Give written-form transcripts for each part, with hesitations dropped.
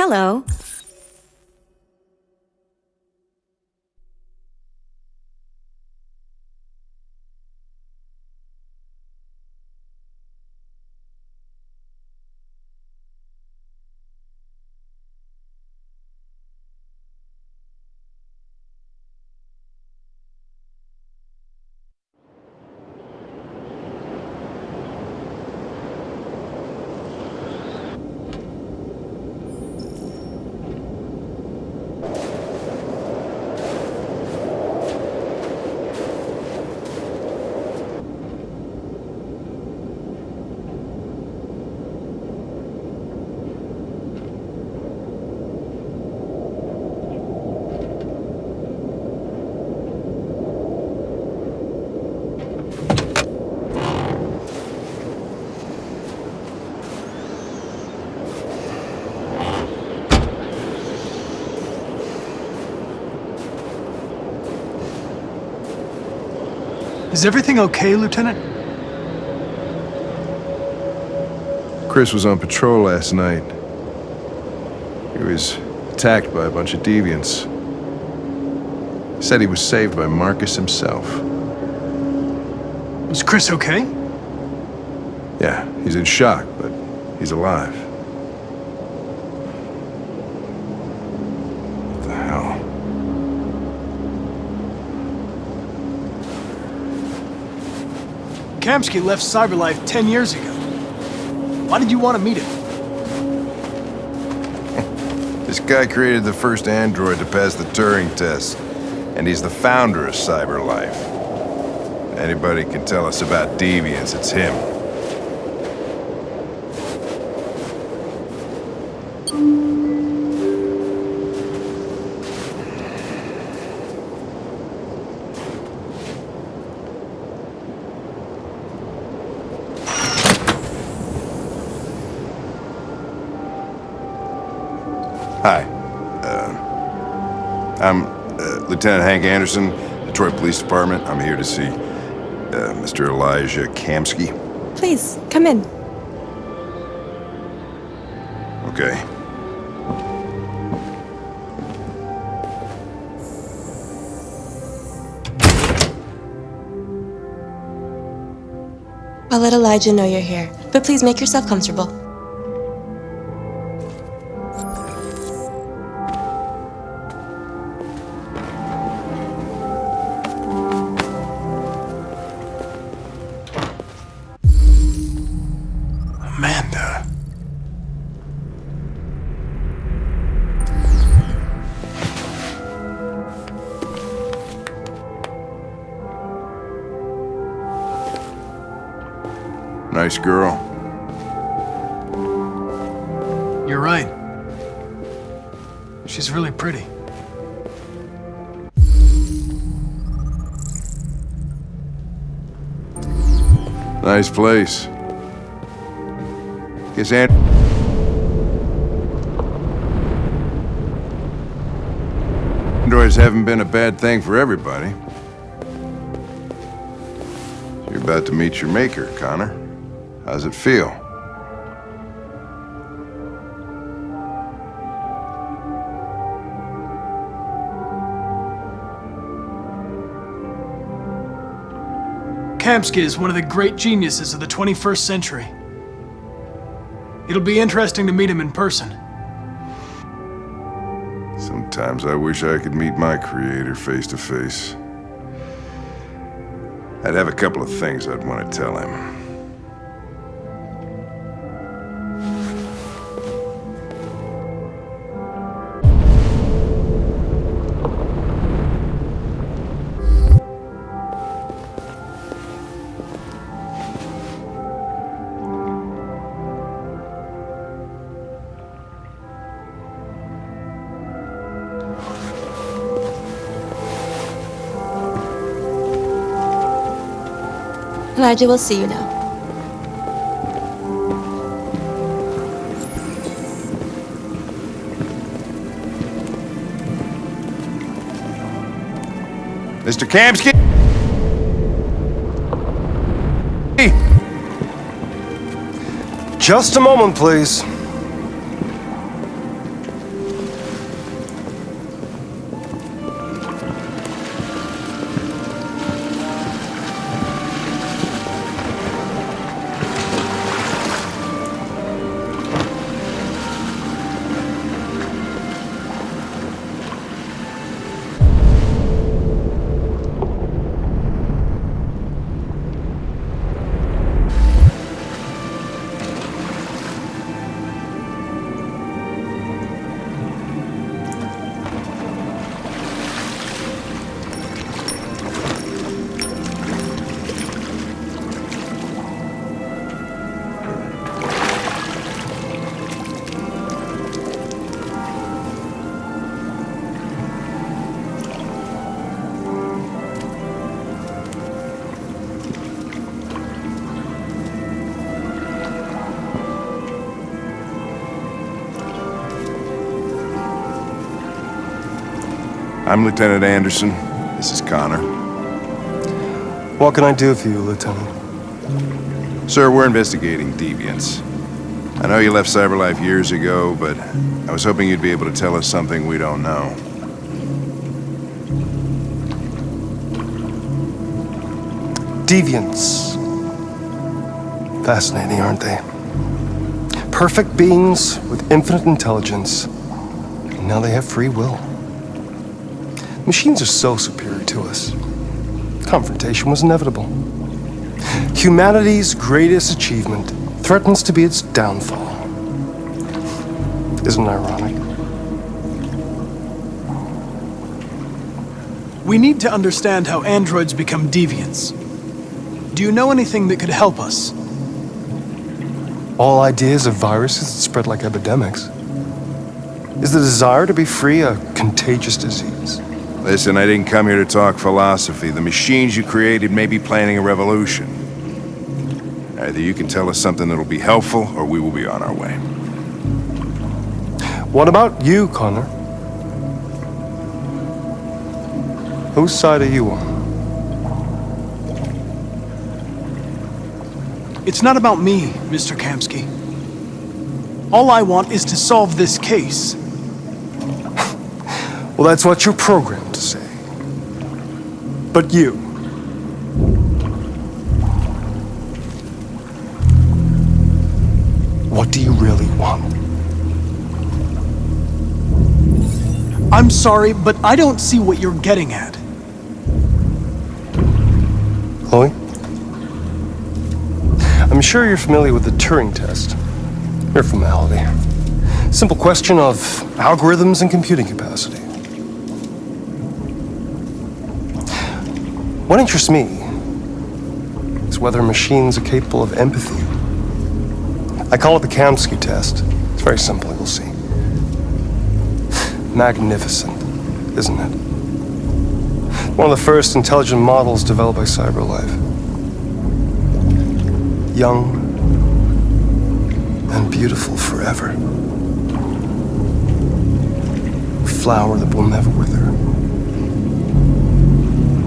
Hello. Is everything okay, Lieutenant? Chris was on patrol last night. He was attacked by a bunch of deviants. Said he was saved by Marcus himself. Is Chris okay? Yeah, he's in shock, but he's alive. What the hell? Kamsky left CyberLife 10 years ago. Why did you want to meet him? This guy created the first android to pass the Turing test, and he's the founder of CyberLife. Anybody can tell us about deviants, it's him. Hi. I'm Lieutenant Hank Anderson, Detroit Police Department. I'm here to see Mr. Elijah Kamsky. Please, come in. Okay. I'll let Elijah know you're here, but please make yourself comfortable. Amanda. Nice girl. You're right. She's really pretty. Nice place. Guess androids haven't been a bad thing for everybody. You're about to meet your maker, Connor. How's it feel? Kamsky is one of the great geniuses of the 21st century. It'll be interesting to meet him in person. Sometimes I wish I could meet my creator face to face. I'd have a couple of things I'd want to tell him. Elijah will see you now. Mr. Kamsky? Just a moment, please. I'm Lieutenant Anderson. This is Connor. What can I do for you, Lieutenant? Sir, we're investigating deviants. I know you left CyberLife years ago, but I was hoping you'd be able to tell us something we don't know. Deviants. Fascinating, aren't they? Perfect beings with infinite intelligence. And now they have free will. Machines are so superior to us. Confrontation was inevitable. Humanity's greatest achievement threatens to be its downfall. Isn't it ironic? We need to understand how androids become deviants. Do you know anything that could help us? All ideas of viruses that spread like epidemics. Is the desire to be free a contagious disease? Listen, I didn't come here to talk philosophy. The machines you created may be planning a revolution. Either you can tell us something that'll be helpful, or we will be on our way. What about you, Connor? Whose side are you on? It's not about me, Mr. Kamsky. All I want is to solve this case. Well, that's what you're programmed to say. But you. What do you really want? I'm sorry, but I don't see what you're getting at. Chloe? I'm sure you're familiar with the Turing test. Mere formality. Simple question of algorithms and computing capacity. What interests me is whether machines are capable of empathy. I call it the Kamsky test. It's very simple, you'll see. Magnificent, isn't it? One of the first intelligent models developed by CyberLife. Young and beautiful forever. A flower that will never wither.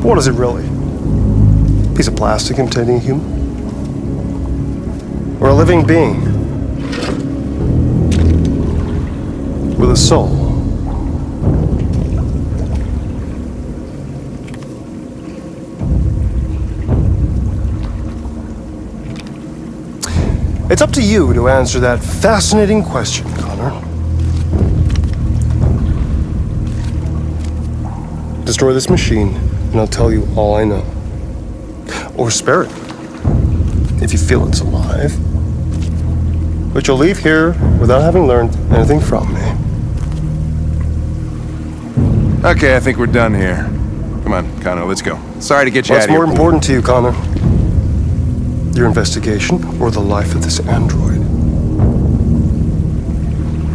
What is it really? A piece of plastic imitating a human? Or a living being? With a soul? It's up to you to answer that fascinating question, Connor. Destroy this machine, and I'll tell you all I know. Or spare it, if you feel it's alive. But you'll leave here without having learned anything from me. Okay, I think we're done here. Come on, Connor, let's go. Sorry to get you out What's of here. more important to you, Connor? Your investigation or the life of this android?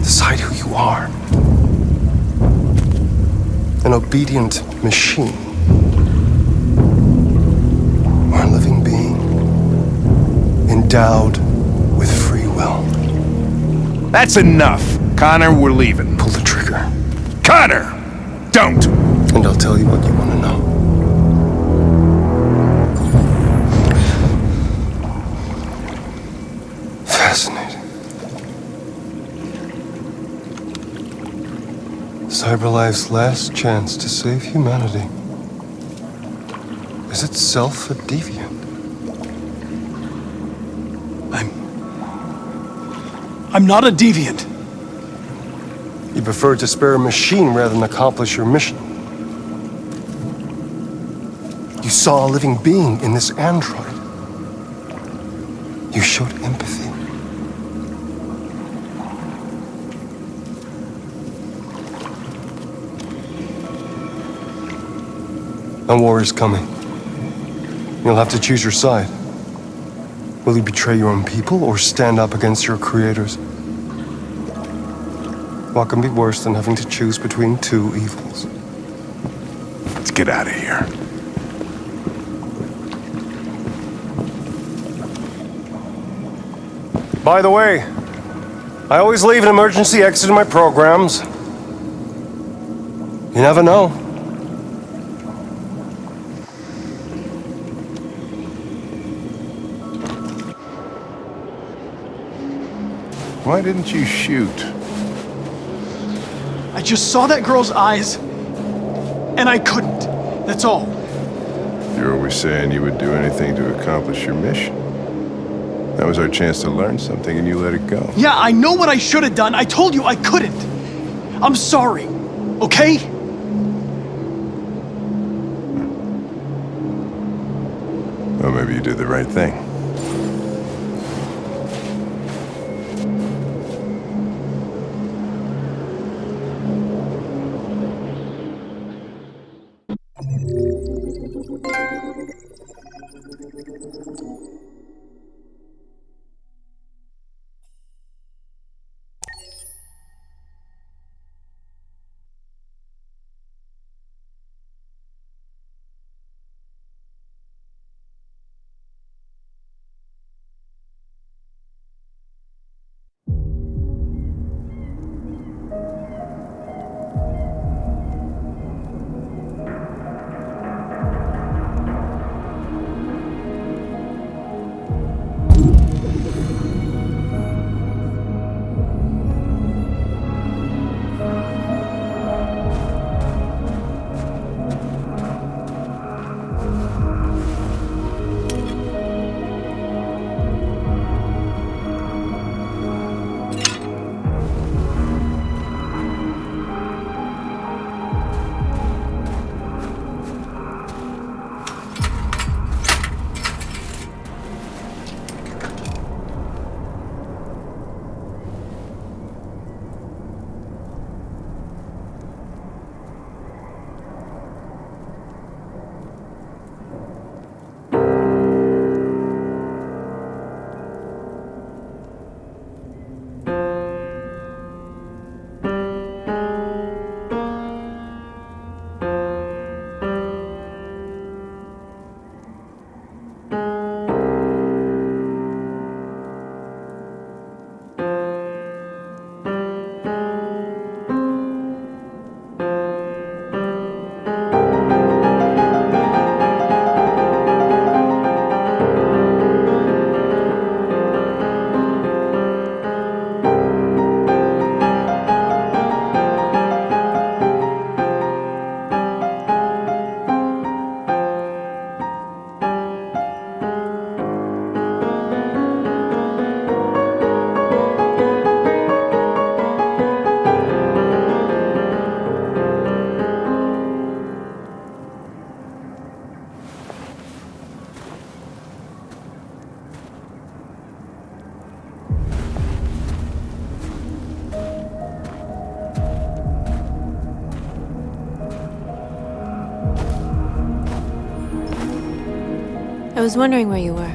Decide who you are. An obedient machine. Or a living being. Endowed with free will. That's enough. Connor, we're leaving. Pull the trigger. Connor! Don't! And I'll tell you what you want to know. Fascinating. CyberLife's last chance to save humanity is itself a deviant. I'm not a deviant. You prefer to spare a machine rather than accomplish your mission. You saw a living being in this android. You showed empathy. A war is coming. You'll have to choose your side. Will you betray your own people or stand up against your creators? What can be worse than having to choose between two evils? Let's get out of here. By the way, I always leave an emergency exit in my programs. You never know. Why didn't you shoot? I just saw that girl's eyes, and I couldn't. That's all. You're always saying you would do anything to accomplish your mission. That was our chance to learn something, and you let it go. Yeah, I know what I should have done. I told you I couldn't. I'm sorry, okay? Well, maybe you did the right thing. I was wondering where you were.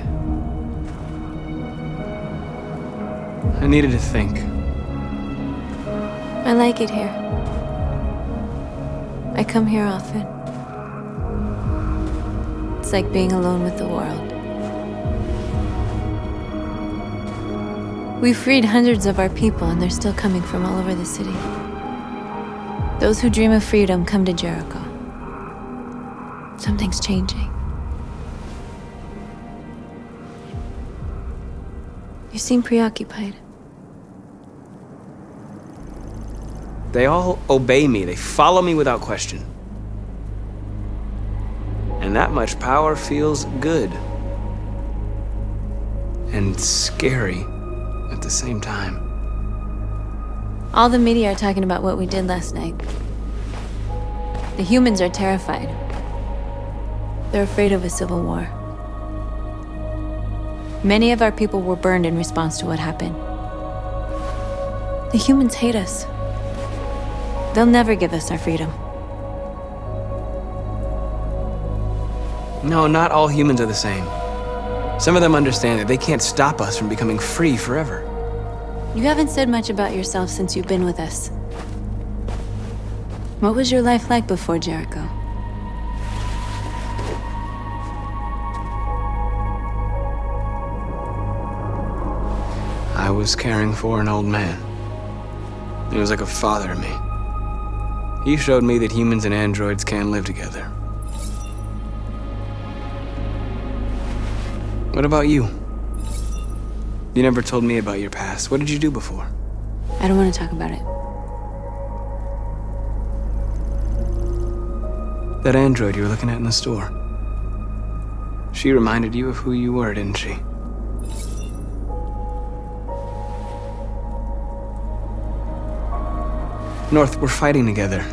I needed to think. I like it here. I come here often. It's like being alone with the world. We freed hundreds of our people, and they're still coming from all over the city. Those who dream of freedom come to Jericho. Something's changing. You seem preoccupied. They all obey me. They follow me without question. And that much power feels good. And scary at the same time. All the media are talking about what we did last night. The humans are terrified. They're afraid of a civil war. Many of our people were burned in response to what happened. The humans hate us. They'll never give us our freedom. No, not all humans are the same. Some of them understand that they can't stop us from becoming free forever. You haven't said much about yourself since you've been with us. What was your life like before Jericho? I was caring for an old man. He was like a father to me. He showed me that humans and androids can live together. What about you? You never told me about your past. What did you do before? I don't want to talk about it. That android you were looking at in the store. She reminded you of who you were, didn't she? North, we're fighting together.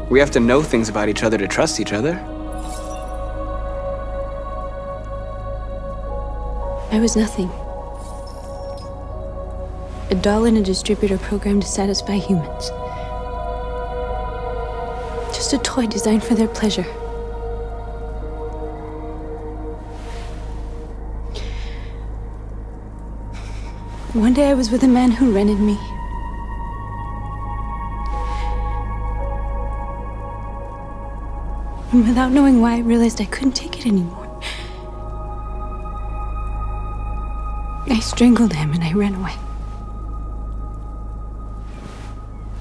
We have to know things about each other to trust each other. I was nothing. A doll in a distributor program to satisfy humans. Just a toy designed for their pleasure. One day I was with a man who rented me. And without knowing why, I realized I couldn't take it anymore. I strangled him and I ran away.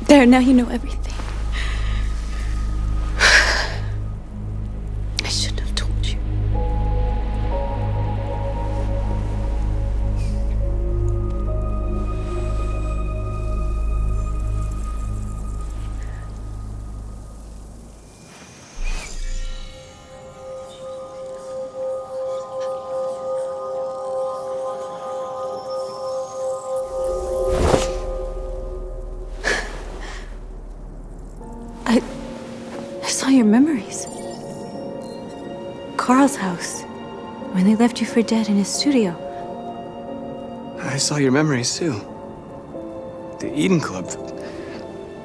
There, now you know everything. I shouldn't have told you. I saw your memories. Carl's house, when they left you for dead in his studio. I saw your memories too. The Eden Club.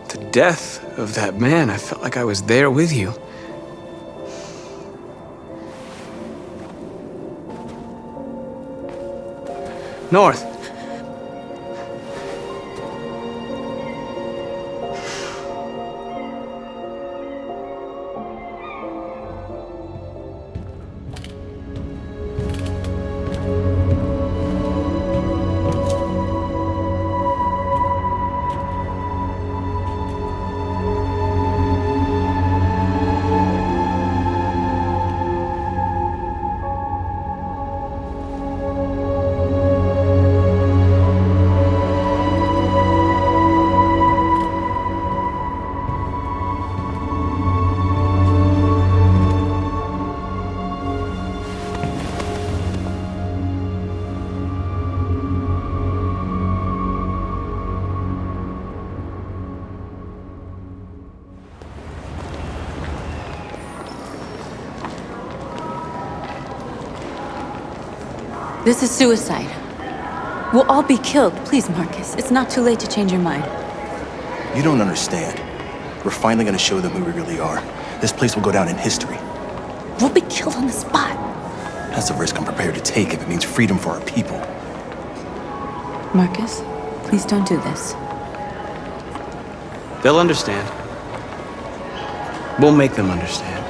The death of that man. I felt like I was there with you. North. This is suicide. We'll all be killed. Please, Marcus. It's not too late to change your mind. You don't understand. We're finally gonna show them who we really are. This place will go down in history. We'll be killed on the spot. That's the risk I'm prepared to take if it means freedom for our people. Marcus, please don't do this. They'll understand. We'll make them understand.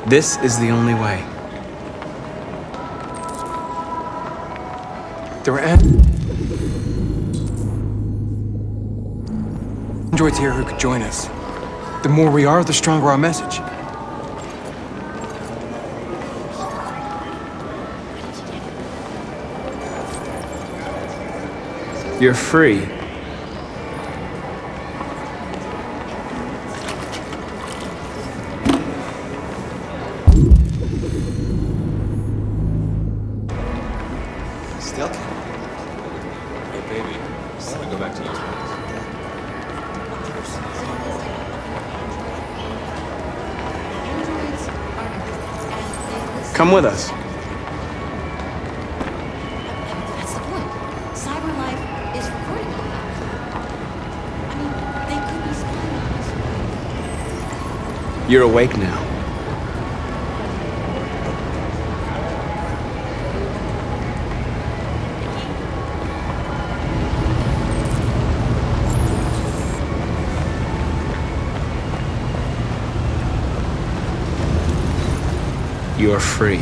This is the only way. There were androids here who could join us. The more we are, the stronger our message. You're free. Still? Hey, baby. I want to go back to your Come with us. That's the point. CyberLife is recording all that. I mean, they could be spying on us. You're awake now. You're free.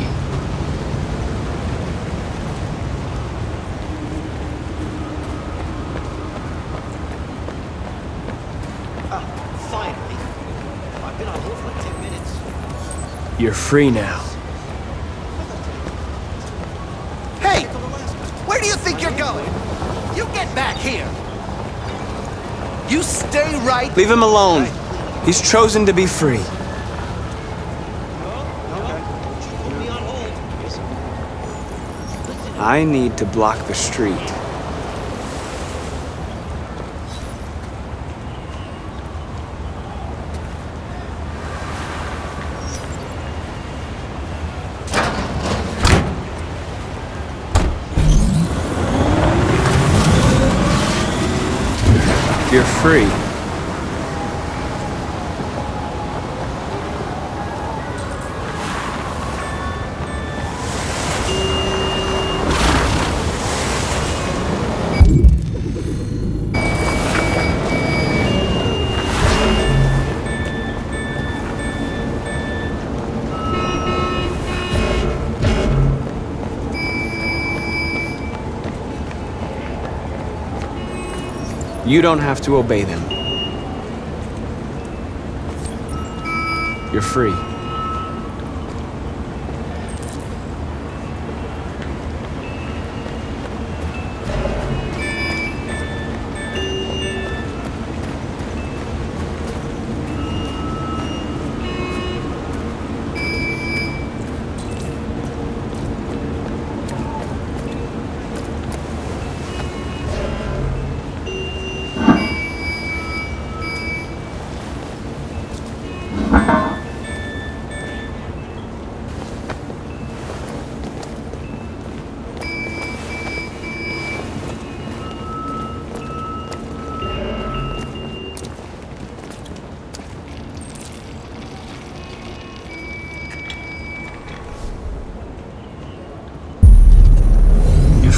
Finally. I've been on hold for like 10 minutes. You're free now. Hey! Where do you think back here. You stay right. Leave him alone. He's chosen to be free. Put me on hold. I need to block the street. You're free. You don't have to obey them. You're free.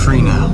Free now.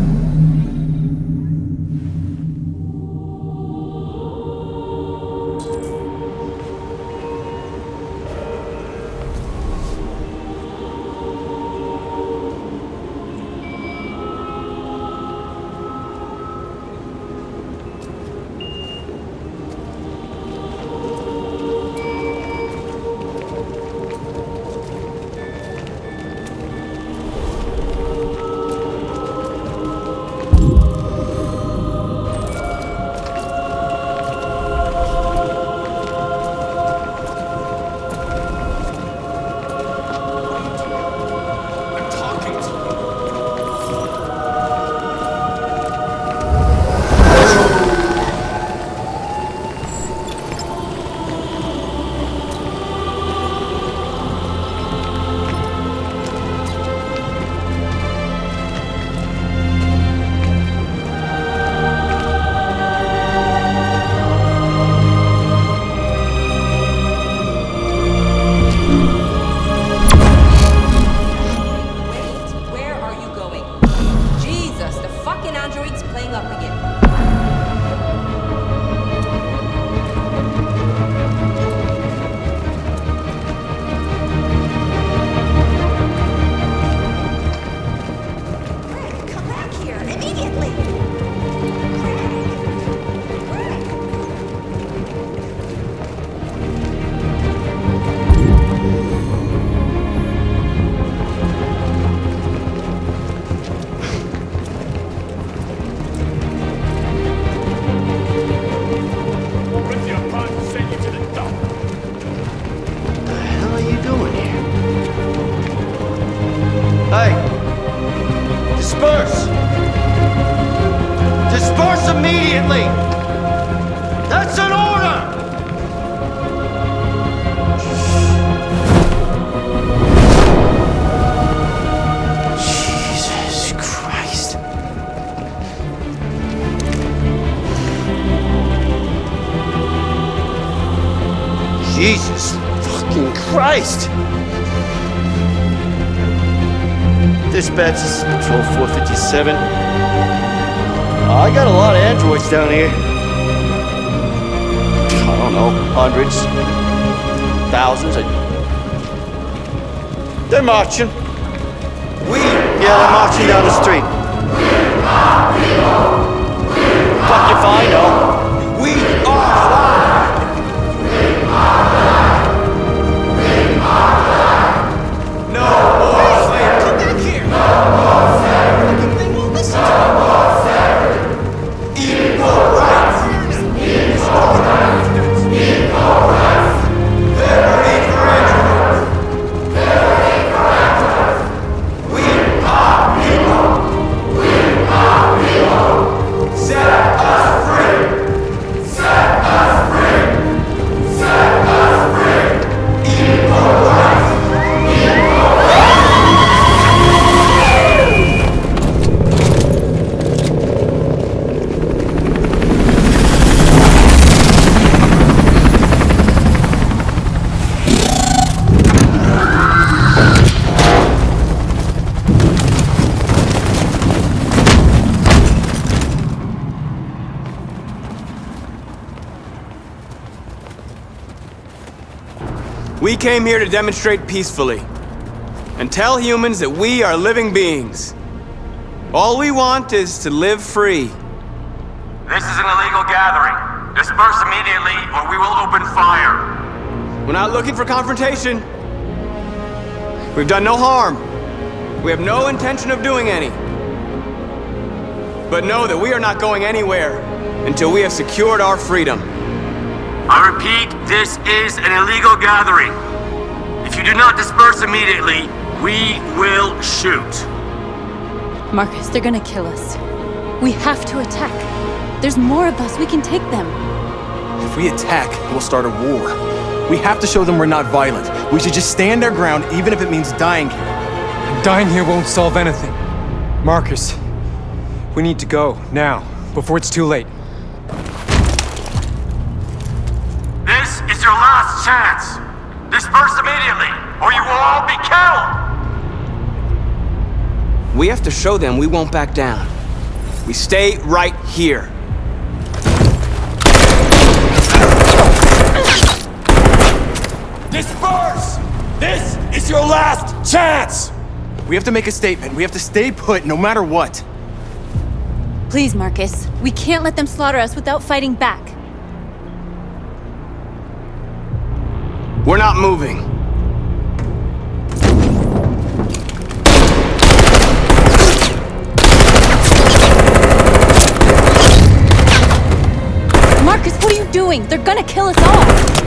Hey! Disperse! Disperse immediately! That's an order! Jesus Christ. Jesus fucking Christ! Dispatch, this is Patrol 457. I got a lot of androids down here. I don't know, hundreds, thousands. They're marching. Yeah, they're marching down the street. Fuck if I know. We are alive! No more slavery! Come back here! No more slavery! They won't listen to me! We came here to demonstrate peacefully and tell humans that we are living beings. All we want is to live free. This is an illegal gathering. Disperse immediately or we will open fire. We're not looking for confrontation. We've done no harm. We have no intention of doing any. But know that we are not going anywhere until we have secured our freedom. I repeat, this is an illegal gathering. If you do not disperse immediately, we will shoot. Marcus, they're gonna kill us. We have to attack. There's more of us. We can take them. If we attack, we'll start a war. We have to show them we're not violent. We should just stand our ground, even if it means dying here. And dying here won't solve anything. Marcus, we need to go, now, before it's too late. This is your last chance. Disperse immediately, or you will all be killed. We have to show them we won't back down. We stay right here. Disperse! This is your last chance! We have to make a statement. We have to stay put, no matter what. Please, Marcus. We can't let them slaughter us without fighting back. We're not moving. Marcus, what are you doing? They're gonna kill us all!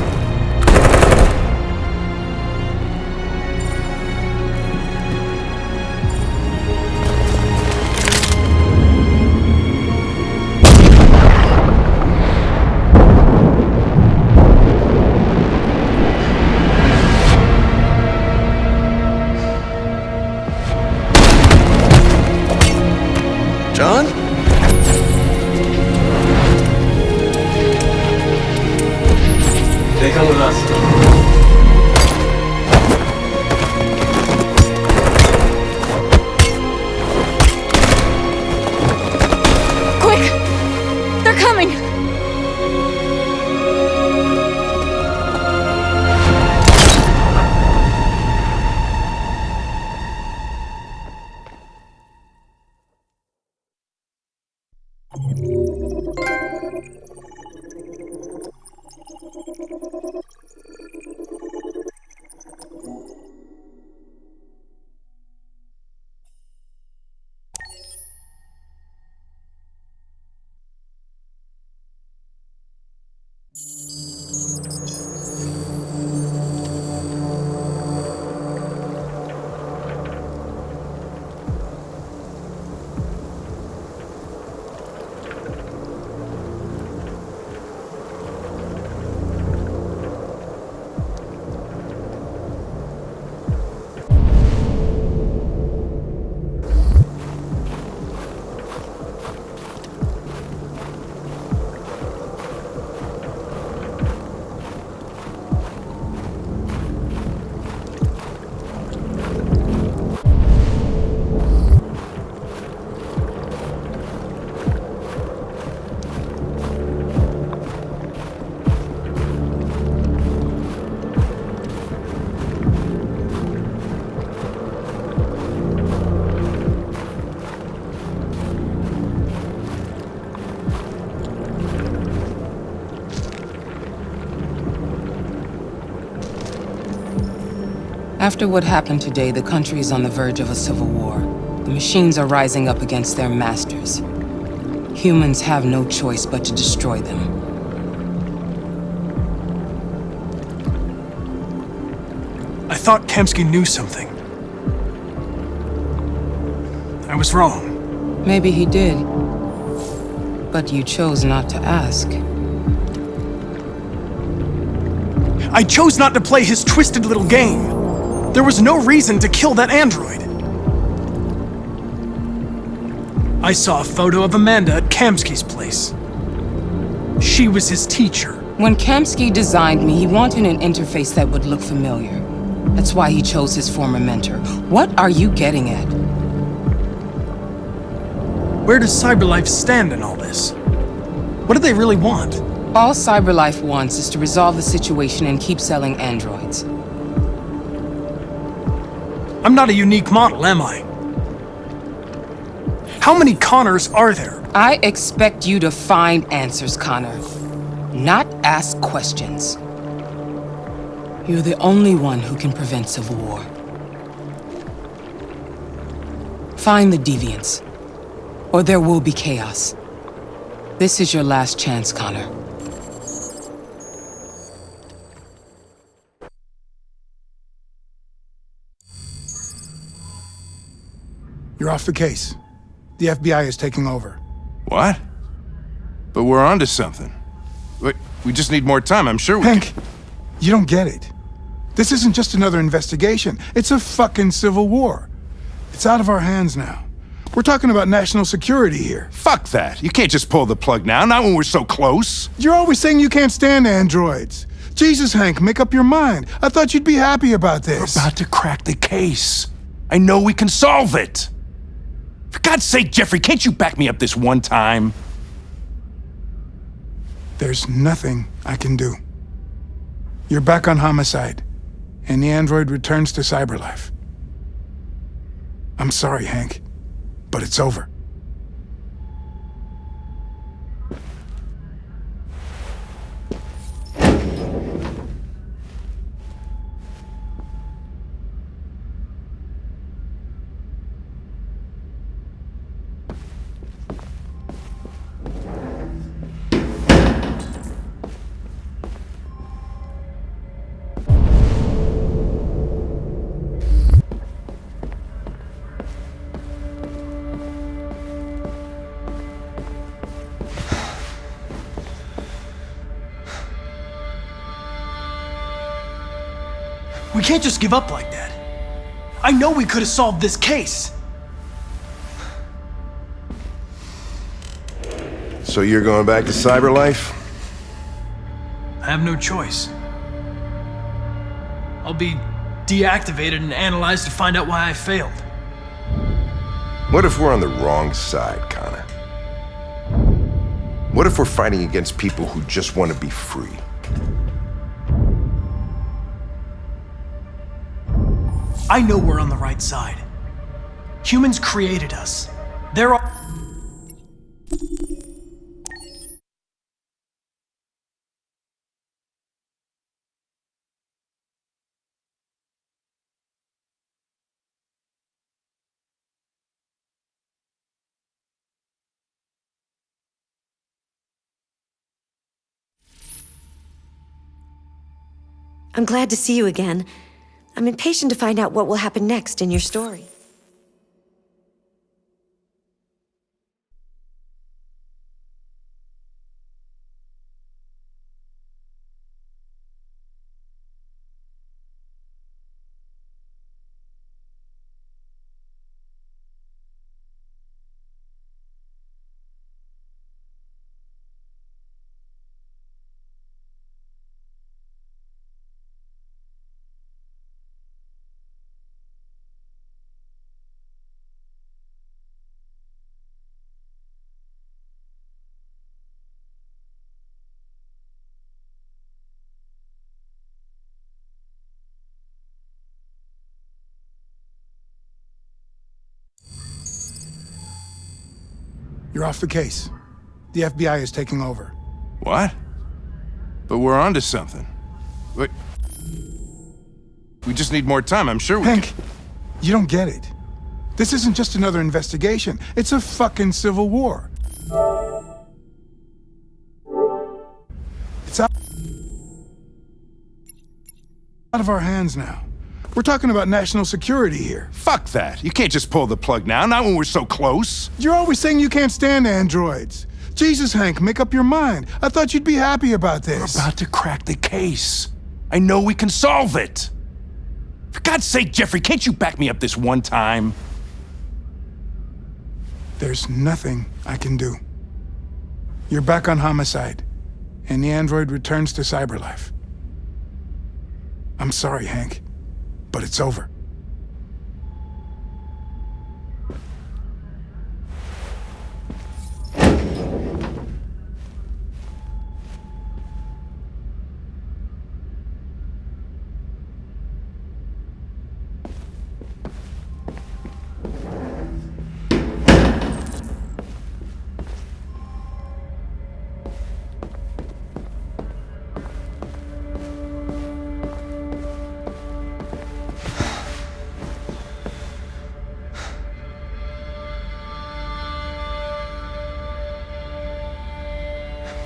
John? They come with us. Quick! They're coming! After what happened today, the country is on the verge of a civil war. The machines are rising up against their masters. Humans have no choice but to destroy them. I thought Kamsky knew something. I was wrong. Maybe he did. But you chose not to ask. I chose not to play his twisted little game. There was no reason to kill that android. I saw a photo of Amanda at Kamsky's place. She was his teacher. When Kamsky designed me, he wanted an interface that would look familiar. That's why he chose his former mentor. What are you getting at? Where does CyberLife stand in all this? What do they really want? All CyberLife wants is to resolve the situation and keep selling androids. I'm not a unique model, am I? How many Connors are there? I expect you to find answers, Connor, not ask questions. You're the only one who can prevent civil war. Find the deviants, or there will be chaos. This is your last chance, Connor. You're off the case. The FBI is taking over. What? But we're onto something. We just need more time, I'm sure we Hank, you don't get it. This isn't just another investigation. It's a fucking civil war. It's out of our hands now. We're talking about national security here. Fuck that. You can't just pull the plug now, not when we're so close. You're always saying you can't stand androids. Jesus, Hank, make up your mind. I thought you'd be happy about this. We're about to crack the case. I know we can solve it. For God's sake, Jeffrey, can't you back me up this one time? There's nothing I can do. You're back on homicide, and the android returns to cyberlife. I'm sorry, Hank, but it's over. We can't just give up like that. I know we could have solved this case. So you're going back to cyberlife? I have no choice. I'll be deactivated and analyzed to find out why I failed. What if we're on the wrong side, Connor? What if we're fighting against people who just want to be free? I know we're on the right side. Humans created us. There are... I'm glad to see you again. I'm impatient to find out what will happen next in your story. You're off the case. The FBI is taking over. What? But we're onto something. We just need more time, I'm sure we Hank, you don't get it. This isn't just another investigation. It's a fucking civil war. It's out of our hands now. We're talking about national security here. Fuck that. You can't just pull the plug now, not when we're so close. You're always saying you can't stand androids. Jesus, Hank, make up your mind. I thought you'd be happy about this. We're about to crack the case. I know we can solve it. For God's sake, Jeffrey, can't you back me up this one time? There's nothing I can do. You're back on homicide, and the android returns to cyberlife. I'm sorry, Hank, but it's over.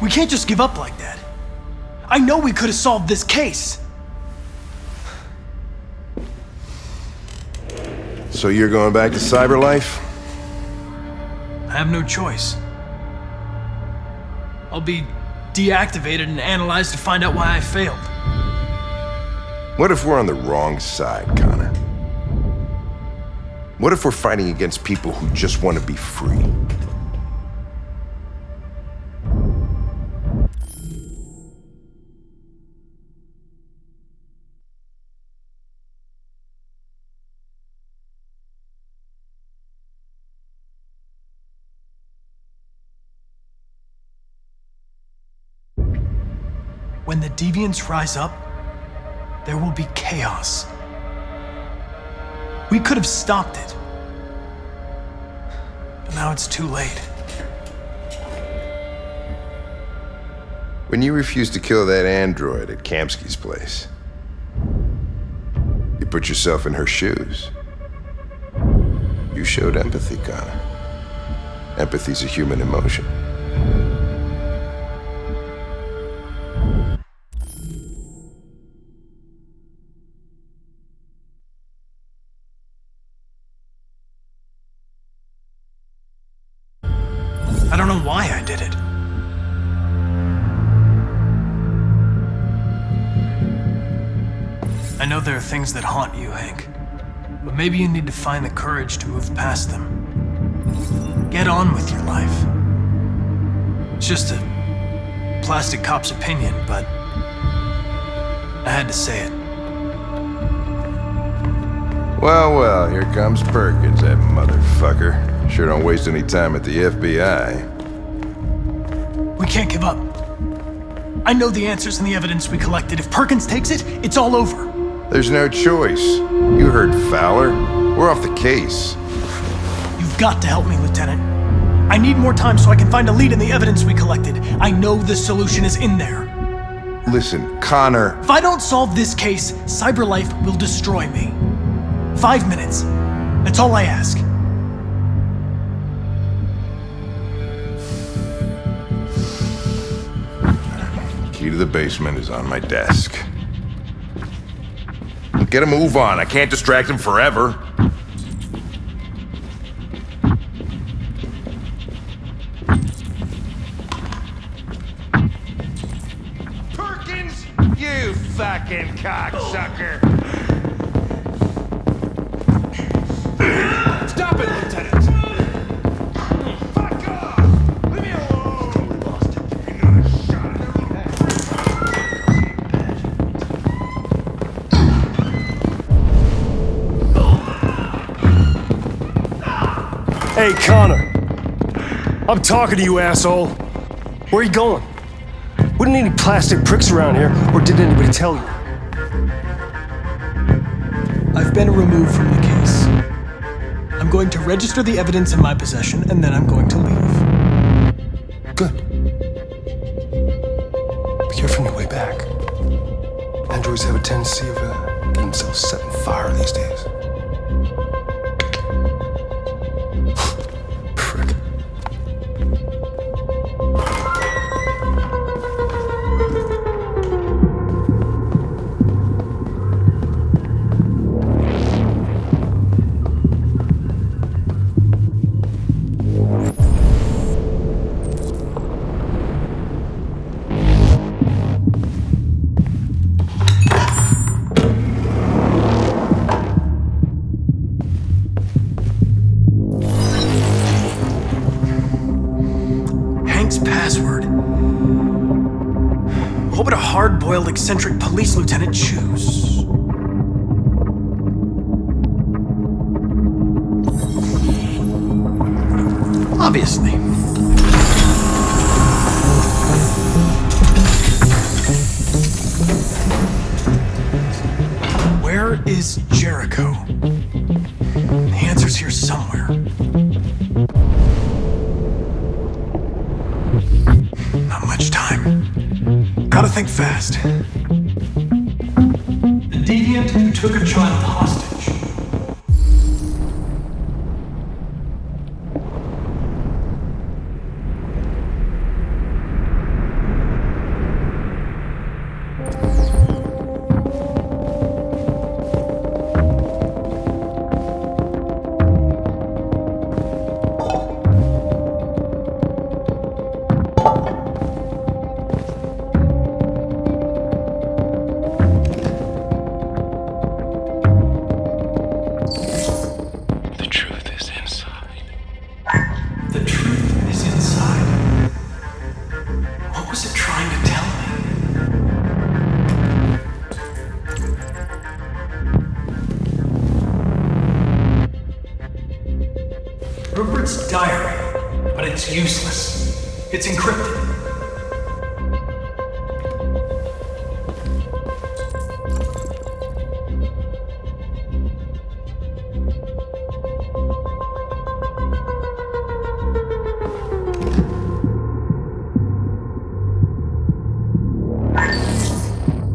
We can't just give up like that. I know we could have solved this case. So you're going back to Cyberlife? I have no choice. I'll be deactivated and analyzed to find out why I failed. What if we're on the wrong side, Connor? What if we're fighting against people who just want to be free? When the deviants rise up, there will be chaos. We could have stopped it. But now it's too late. When you refused to kill that android at Kamsky's place, you put yourself in her shoes. You showed empathy, Connor. Empathy's a human emotion. I don't know why I did it. I know there are things that haunt you, Hank. But maybe you need to find the courage to move past them. Get on with your life. It's just a plastic cop's opinion, but I had to say it. Well, here comes Perkins, that motherfucker. Sure don't waste any time at the FBI. We can't give up. I know the answers and the evidence we collected. If Perkins takes it, it's all over. There's no choice. You heard Fowler. We're off the case. You've got to help me, Lieutenant. I need more time so I can find a lead in the evidence we collected. I know the solution is in there. Listen, Connor. If I don't solve this case, Cyberlife will destroy me. 5 minutes. That's all I ask. Key to the basement is on my desk. Get a move on. I can't distract him forever. Perkins! You fucking cocksucker! Stop it, Lieutenant! Fuck off! Leave me alone! Hey, Connor. I'm talking to you, asshole. Where are you going? Wouldn't need any plastic pricks around here, or did anybody tell you? I've been removed from the case. I'm going to register the evidence in my possession, and then I'm going to leave. Good. Be careful on your way back. Androids have a tendency of getting themselves set on fire these days. Password. What would a hard-boiled, eccentric police lieutenant choose? Obviously. Where is Jericho? The answer's here somewhere. Not much time. Gotta think fast. The deviant who took a child hostage. useless. It's encrypted.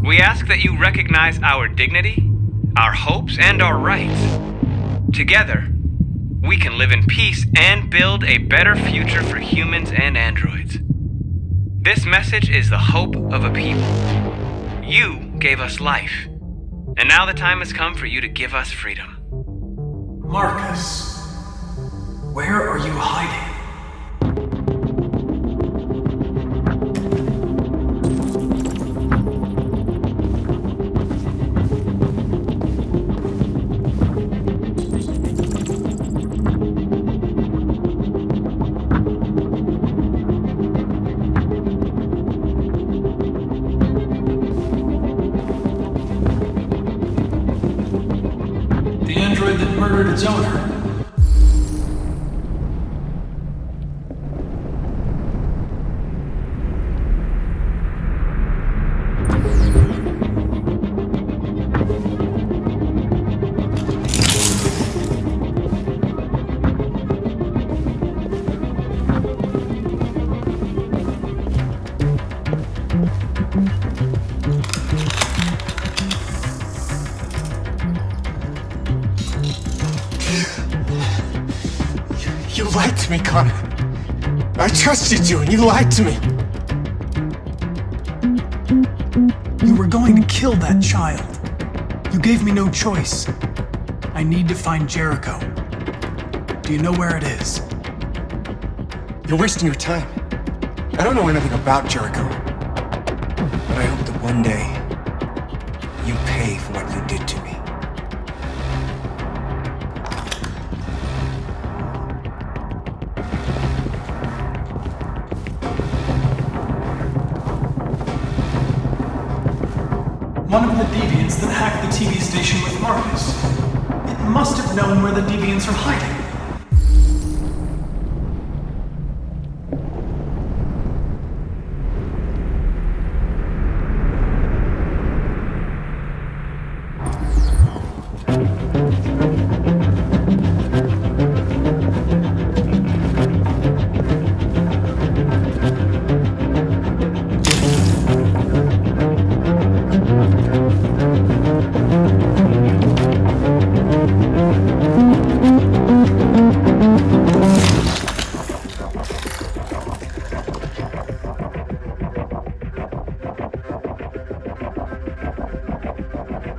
We ask that you recognize our dignity, our hopes, and our rights. Together, we can live in peace and build a better future for humans and androids. This message is the hope of a people. You gave us life, and now the time has come for you to give us freedom. Marcus, where are you hiding? The android that murdered its owner. You lied to me, Connor. I trusted you and you lied to me. You were going to kill that child. You gave me no choice. I need to find Jericho. Do you know where it is? You're wasting your time. I don't know anything about Jericho. But I hope that one day you pay for what you did to me. One of the deviants that hacked the TV station with Marcus. It must have known where the deviants are hiding.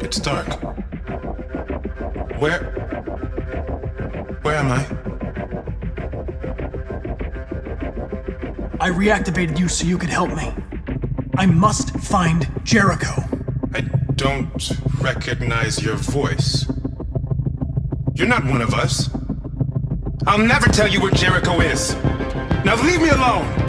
It's dark. Where am I? I reactivated you so you could help me. I must find Jericho. I don't recognize your voice. You're not one of us. I'll never tell you where Jericho is. Now leave me alone!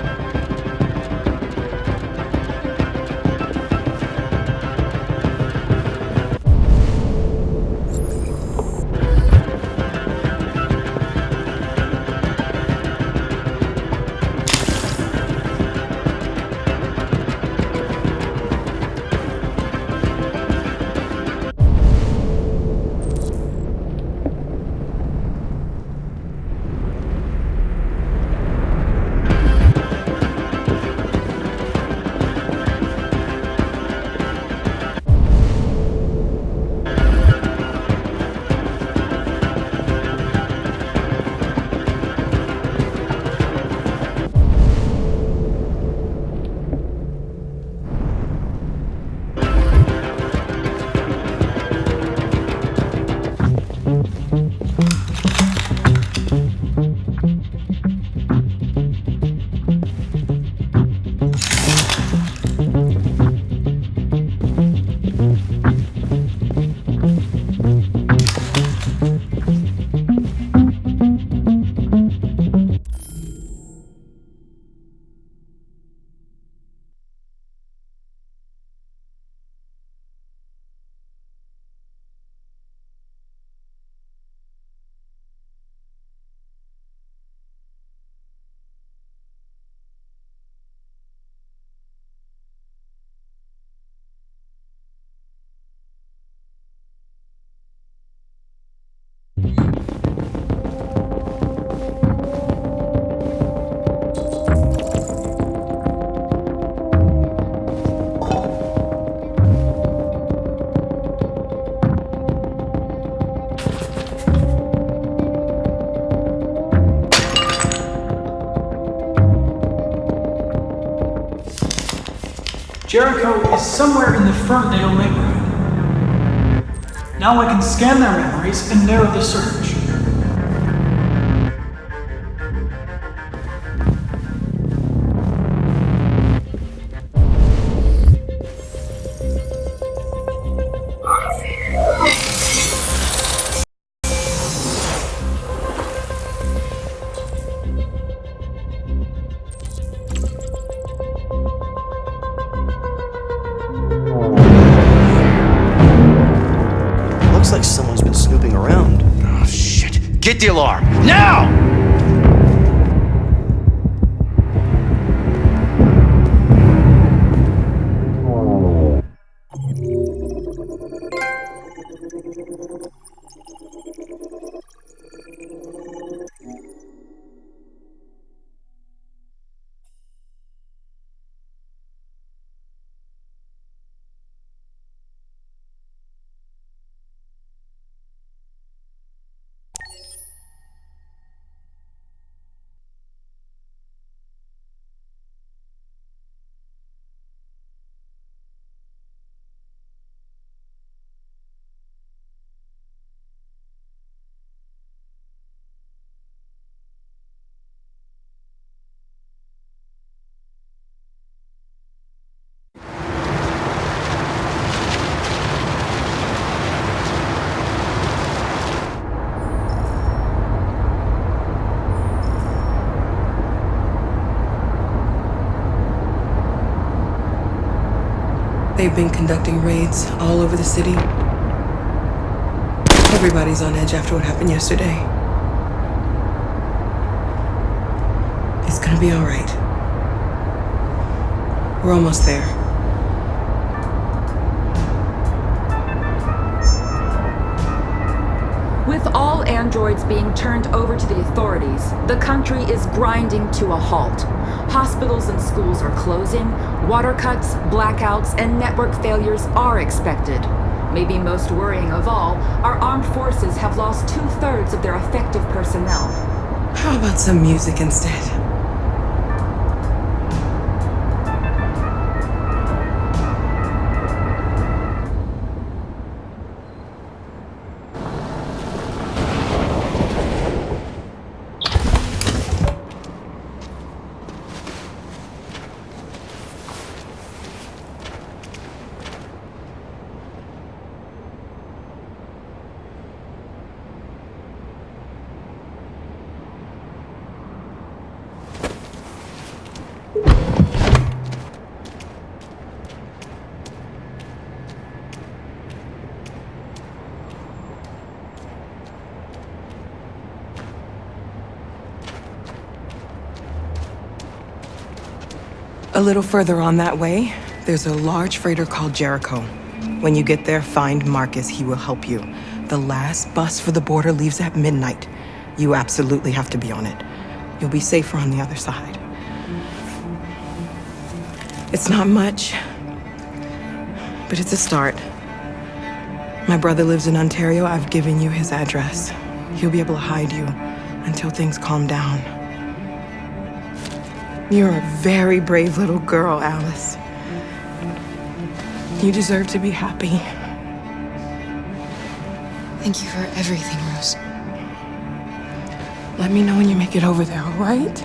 Jericho is somewhere in the Ferndale neighborhood. Now I can scan their memories and narrow the search. Looks like someone's been snooping around. Oh, shit. Get the alarm. Now! They've been conducting raids all over the city. Everybody's on edge after what happened yesterday. It's gonna be all right. We're almost there. With all androids being turned over to the authorities, the country is grinding to a halt. Hospitals and schools are closing, water cuts, blackouts, and network failures are expected. Maybe most worrying of all, our armed forces have lost 2/3 of their effective personnel. How about some music instead? A little further on that way, there's a large freighter called Jericho. When you get there, find Marcus. He will help you. The last bus for the border leaves at midnight. You absolutely have to be on it. You'll be safer on the other side. It's not much, but it's a start. My brother lives in Ontario. I've given you his address. He'll be able to hide you until things calm down. You're a very brave little girl, Alice. You deserve to be happy. Thank you for everything, Rose. Let me know when you make it over there, all right?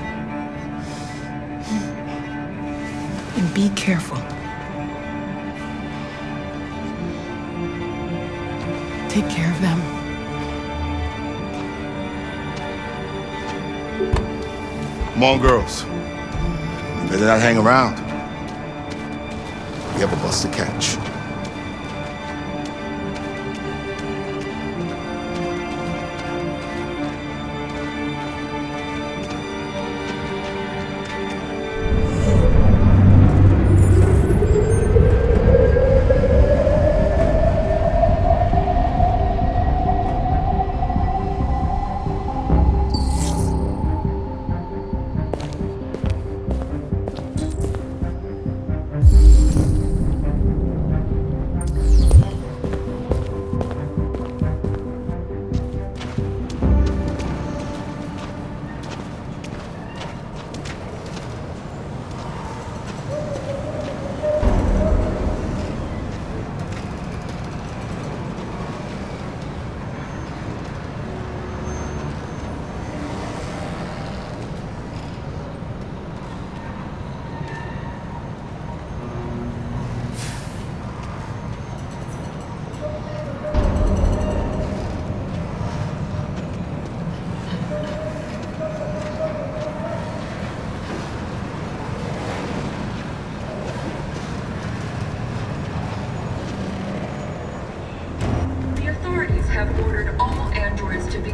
And be careful. Take care of them. Come on, girls. You better not hang around. We have a bus to catch.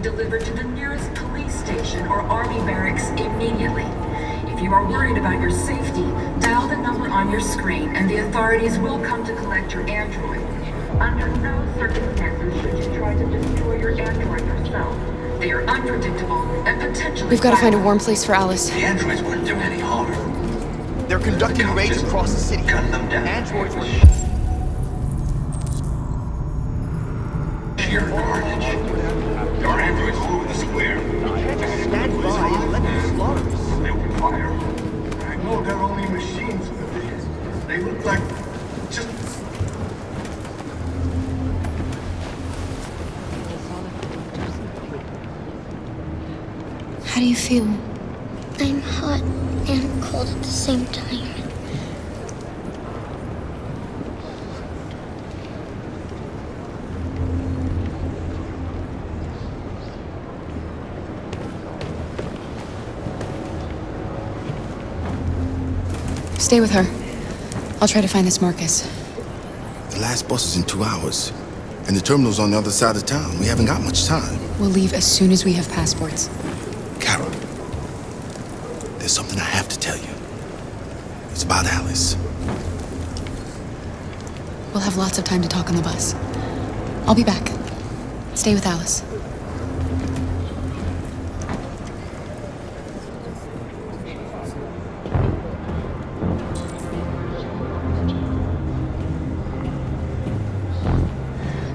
delivered to the nearest police station or army barracks immediately. If you are worried about your safety, dial the number on your screen and the authorities will come to collect your android. Under no circumstances should you try to destroy your android yourself. They are unpredictable and potentially We've got to find a warm place for Alice. The androids wouldn't do any harm. They're conducting raids across the city. Gun them down. Androids were... Sheer carnage. There are androids all over the square. Stand by and let them slaughter us. They open fire. I know they're only machines, but they look like just... How do you feel? I'm hot and cold at the same time. Stay with her. I'll try to find this Marcus. The last bus is in 2 hours. And the terminal's on the other side of town. We haven't got much time. We'll leave as soon as we have passports. Carol, there's something I have to tell you. It's about Alice. We'll have lots of time to talk on the bus. I'll be back. Stay with Alice.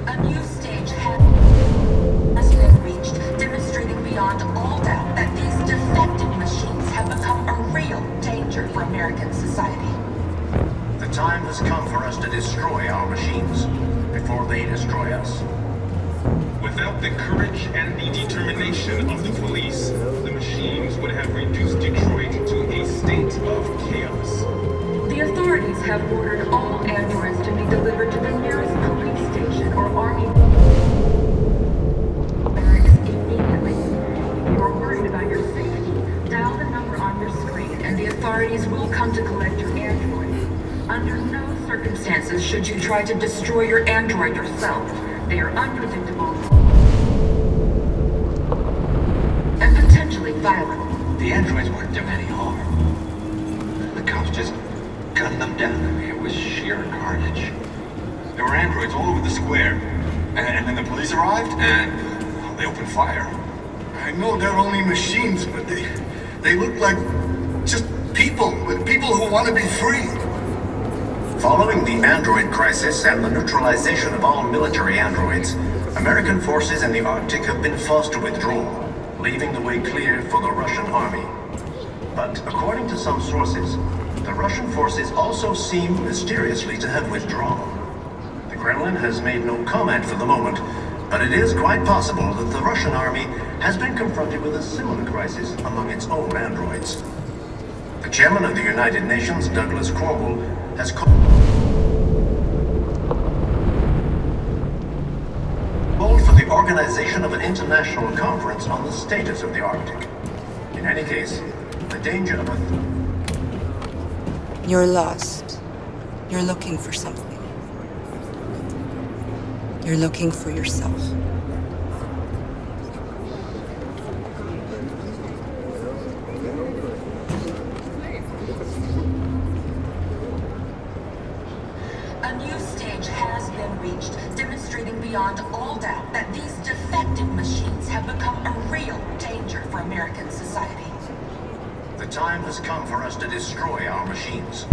A new stage has been reached, demonstrating beyond all doubt that these defective machines have become a real danger for American society. The time has come for us to destroy our machines before they destroy us. Without the courage and the determination of the police, the machines would have reduced Detroit to a state of chaos. The authorities have ordered all androids to be delivered to the nearest police station or army barracks immediately. If you are worried about your safety, dial the number on your screen and the authorities will come to collect your android. Under no circumstances should you try to destroy your android yourself. They are unpredictable and potentially violent. The androids weren't doing any harm. The cops just gunned them down. It was sheer carnage. There were androids all over the square. And then the police arrived, and they opened fire. I know they're only machines, but they look like just people who want to be free. Following the android crisis and the neutralization of all military androids, American forces in the Arctic have been forced to withdraw, leaving the way clear for the Russian army. But according to some sources, the Russian forces also seem mysteriously to have withdrawn. The Kremlin has made no comment for the moment, but it is quite possible that the Russian army has been confronted with a similar crisis among its own androids. The chairman of the United Nations, Douglas Corbell, has called for the organization of an international conference on the status of the Arctic. In any case, the danger of You're lost. You're looking for something. You're looking for yourself. A new stage has been reached, demonstrating beyond all doubt that these defective machines have become a real danger for American society. the time has come for us to destroy our machines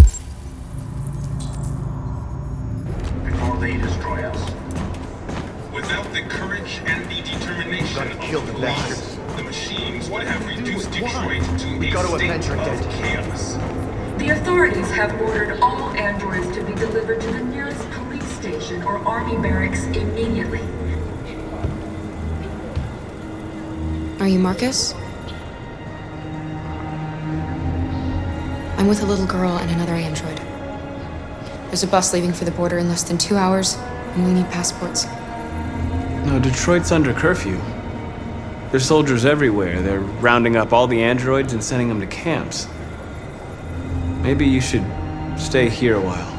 before they destroy us. Without the courage and the determination of the police, the machines would have reduced Detroit to a state of chaos. The authorities have ordered all androids to be delivered to the nearest police station or army barracks immediately. Are you Marcus? I'm with a little girl and another android. There's a bus leaving for the border in less than 2 hours, and we need passports. No, Detroit's under curfew. There's soldiers everywhere. They're rounding up all the androids and sending them to camps. Maybe you should stay here a while.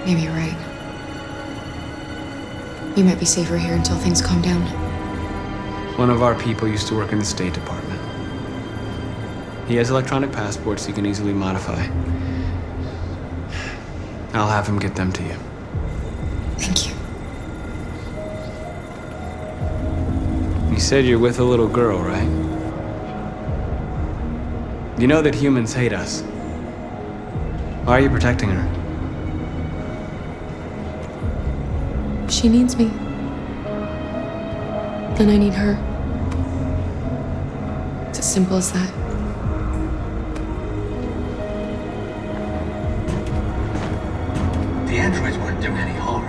Maybe you're right. You might be safer here until things calm down. One of our people used to work in the State Department. He has electronic passports he can easily modify. I'll have him get them to you. Thank you. You said you're with a little girl, right? You know that humans hate us. Why are you protecting her? She needs me. And I need her. It's as simple as that. The androids weren't doing any harm.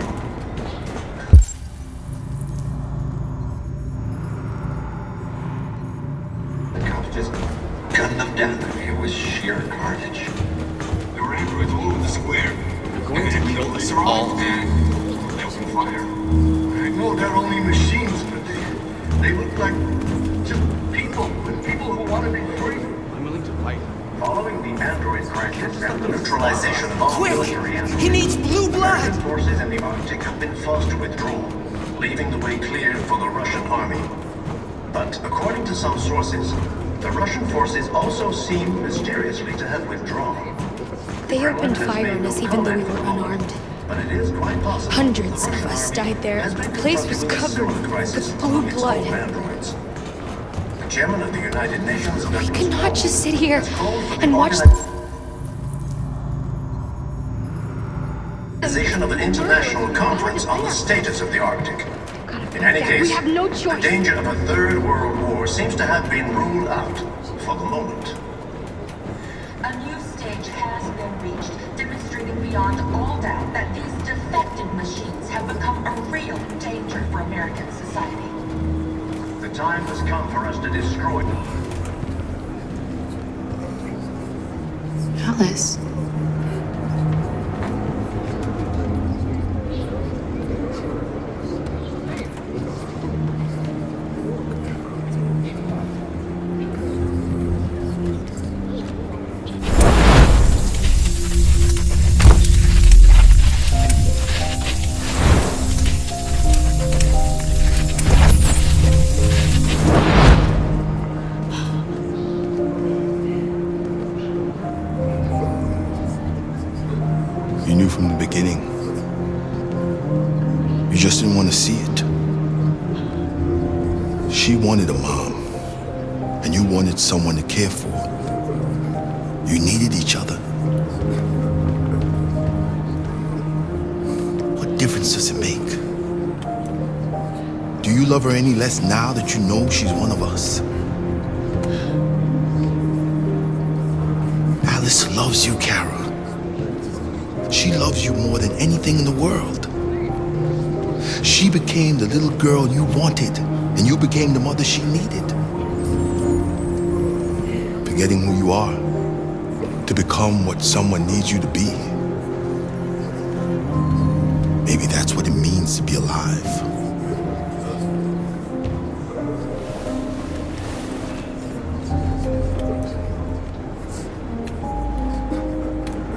The cops just gunned them down. It was sheer carnage. There were androids all over the square. They're going to kill us all. They opened fire. I know they're only machines, but they look like just people, with people who want to be free. I'm willing to fight. Following the android crisis and the neutralization of all Quick! military androids, He needs blue blood! American forces in the Arctic have been forced to withdraw, leaving the way clear for the Russian army. But according to some sources, the Russian forces also seem mysteriously to have withdrawn. They opened fire on us even though we were unarmed. But it is quite possible Hundreds of us died there. The place was covered with blue blood. Androids. The chairman of the United Nations... We cannot just sit here and watch... Organization of an international conference on the status of the Arctic. In any case, We have no choice. the danger of a third world war seems to have been ruled out for the moment. A new stage has been reached, demonstrating beyond all doubt that these defective machines have become a real danger for American society. The time has come for us to destroy them. Alice. You knew from the beginning. You just didn't want to see it. She wanted a mom, and you wanted someone to care for. You needed each other. What difference does it make? Do you love her any less now that you know she's one of us? Alice loves you, Kara. She loves you more than anything in the world. She became the little girl you wanted, and you became the mother she needed. Forgetting who you are to become what someone needs you to be. Maybe that's what it means to be alive.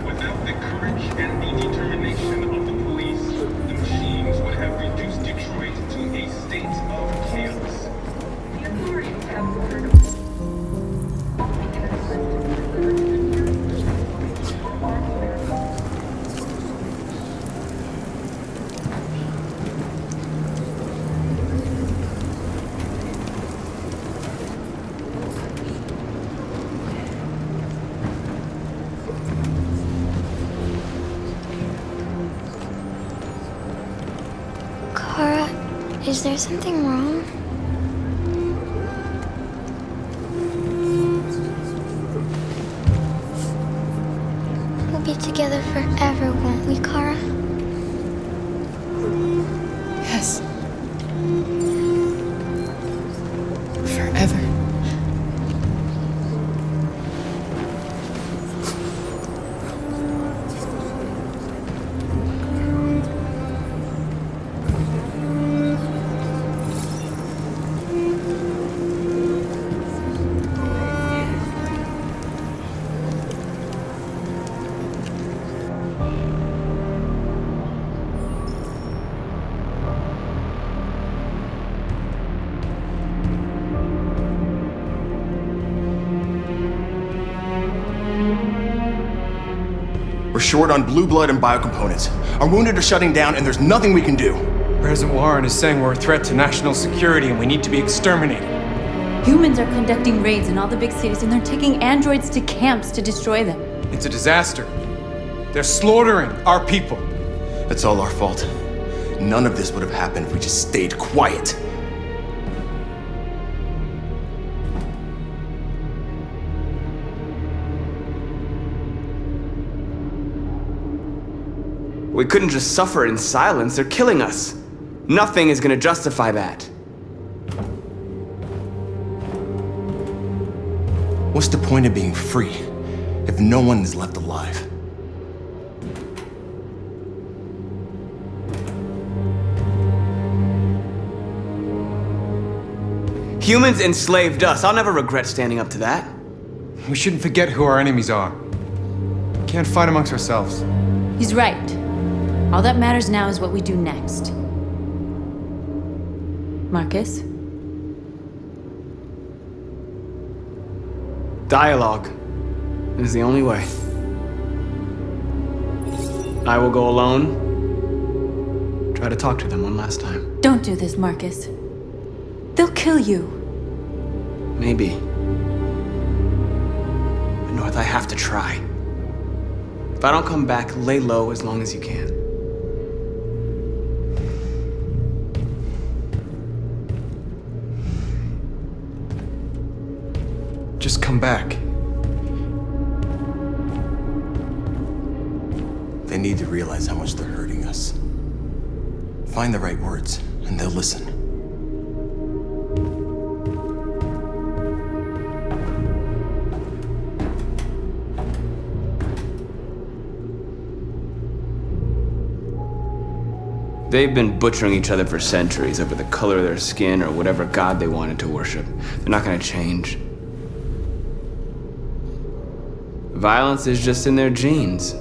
Without the courage and the determination of the police, the machines would have reduced Detroit to a state of chaos. The authorities have ordered Kara, is there something wrong? We'll be together forever, won't we, Kara? Yes. Forever. We're short on blue blood and biocomponents. Our wounded are shutting down, and there's nothing we can do. President Warren is saying we're a threat to national security and we need to be exterminated. Humans are conducting raids in all the big cities, and they're taking androids to camps to destroy them. It's a disaster. They're slaughtering our people. It's all our fault. None of this would have happened if we just stayed quiet. We couldn't just suffer in silence. They're killing us. Nothing is gonna justify that. What's the point of being free if no one is left alive? Humans enslaved us. I'll never regret standing up to that. We shouldn't forget who our enemies are. We can't fight amongst ourselves. He's right. All that matters now is what we do next. Marcus? Dialogue is the only way. I will go alone. Try to talk to them one last time. Don't do this, Marcus. They'll kill you. Maybe. But North, I have to try. If I don't come back, lay low as long as you can. Just come back. They need to realize how much they're hurting us. Find the right words, and they'll listen. They've been butchering each other for centuries over the color of their skin or whatever god they wanted to worship. They're not gonna change. Violence is just in their genes.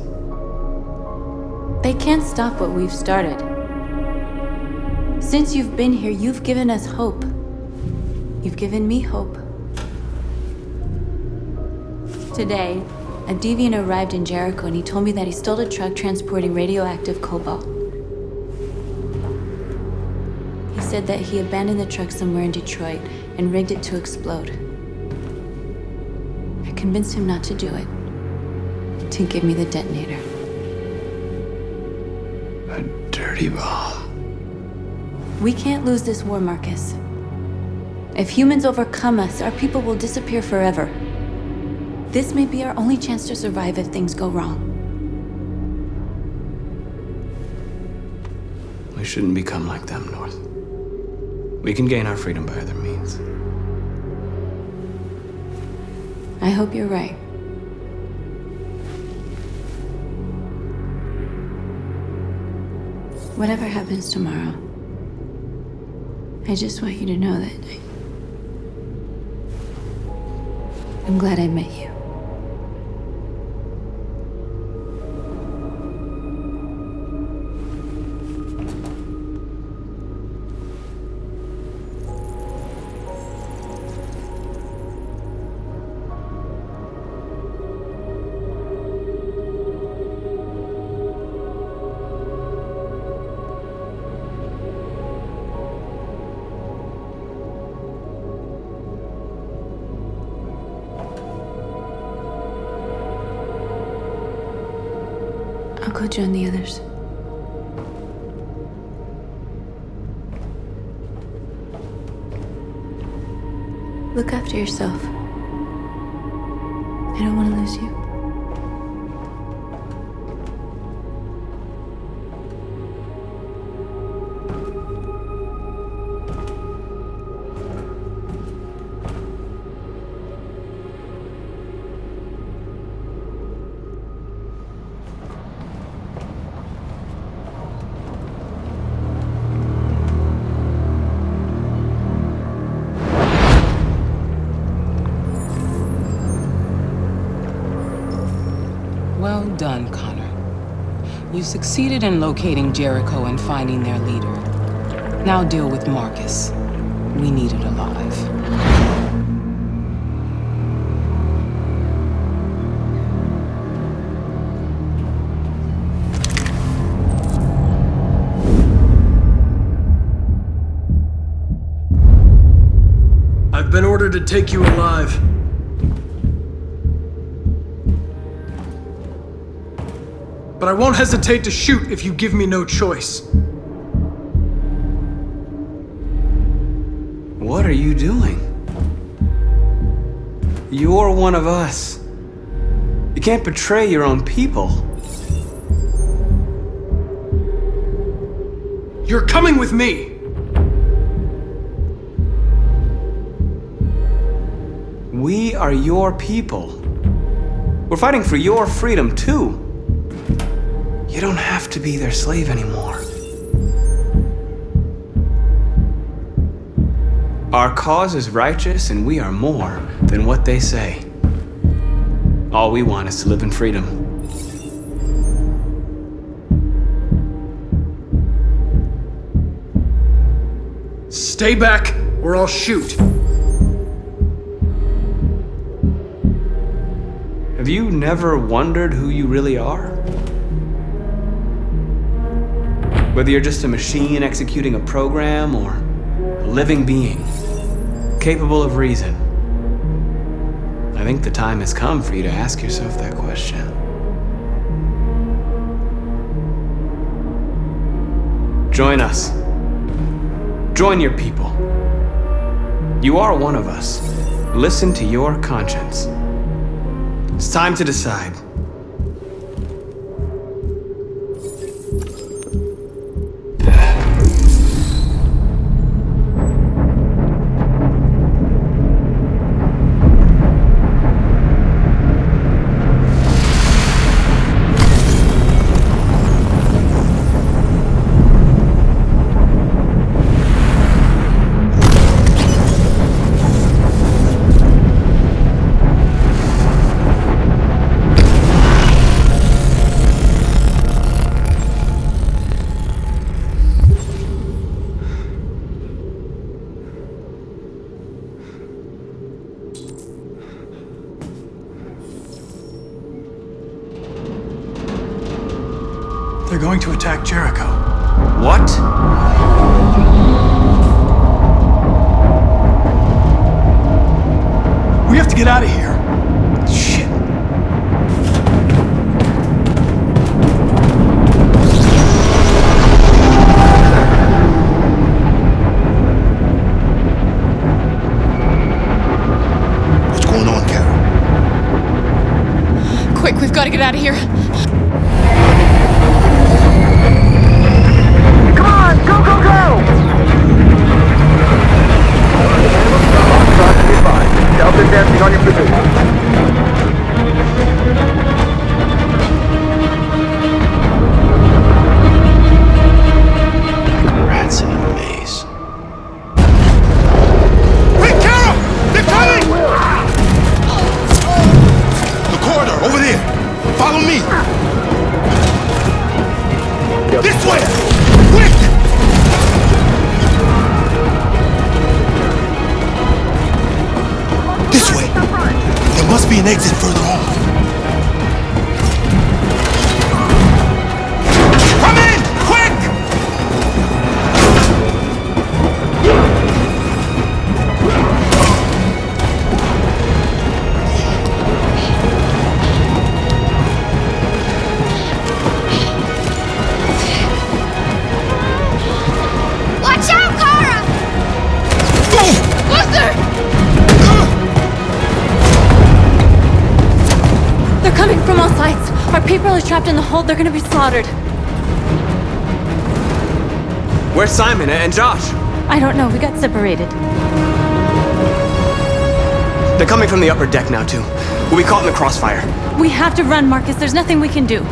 They can't stop what we've started. Since you've been here, you've given us hope. You've given me hope. Today, a deviant arrived in Jericho and he told me that he stole a truck transporting radioactive cobalt. He said that he abandoned the truck somewhere in Detroit and rigged it to explode. I convinced him not to do it, to give me the detonator. A dirty bomb. We can't lose this war, Marcus. If humans overcome us, our people will disappear forever. This may be our only chance to survive if things go wrong. We shouldn't become like them, North. We can gain our freedom by other means. I hope you're right. Whatever happens tomorrow, I just want you to know that I'm glad I met you. I'll go join the others. Look after yourself. I don't want to lose you. Well done, Connor. You succeeded in locating Jericho and finding their leader. Now deal with Marcus. We need it alive. to take you alive. But I won't hesitate to shoot if you give me no choice. What are you doing? You're one of us. You can't betray your own people. You're coming with me! We are your people. We're fighting for your freedom, too. You don't have to be their slave anymore. Our cause is righteous, and we are more than what they say. All we want is to live in freedom. Stay back, or I'll shoot. Have you never wondered who you really are? Whether you're just a machine executing a program or a living being, capable of reason. I think the time has come for you to ask yourself that question. Join us. Join your people. You are one of us. Listen to your conscience. It's time to decide. They're going to attack Jericho. What? We have to get out of here. Shit. What's going on, Carol? Quick, we've got to get out of here. Delta dancing on your position. Rats in a maze. Wait, Carol! They're coming! The corridor, over there. Follow me. This way! Quick! This way. There must be an exit further on. Come in! Quick! Watch out, Kara! Buster! They're coming from all sides. Our people are trapped in the hold. They're gonna be slaughtered. Where's Simon and Josh? I don't know. We got separated. They're coming from the upper deck now, too. We'll be caught in the crossfire. We have to run, Marcus. There's nothing we can do.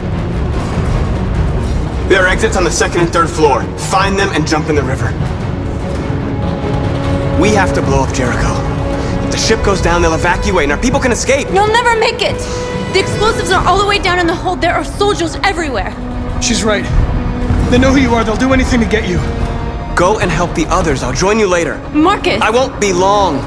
There are exits on the second and third floor. Find them and jump in the river. We have to blow up Jericho. If the ship goes down, they'll evacuate and our people can escape. You'll never make it! The explosives are all the way down in the hold. There are soldiers everywhere. She's right. They know who you are. They'll do anything to get you. Go and help the others. I'll join you later. Marcus! I won't be long.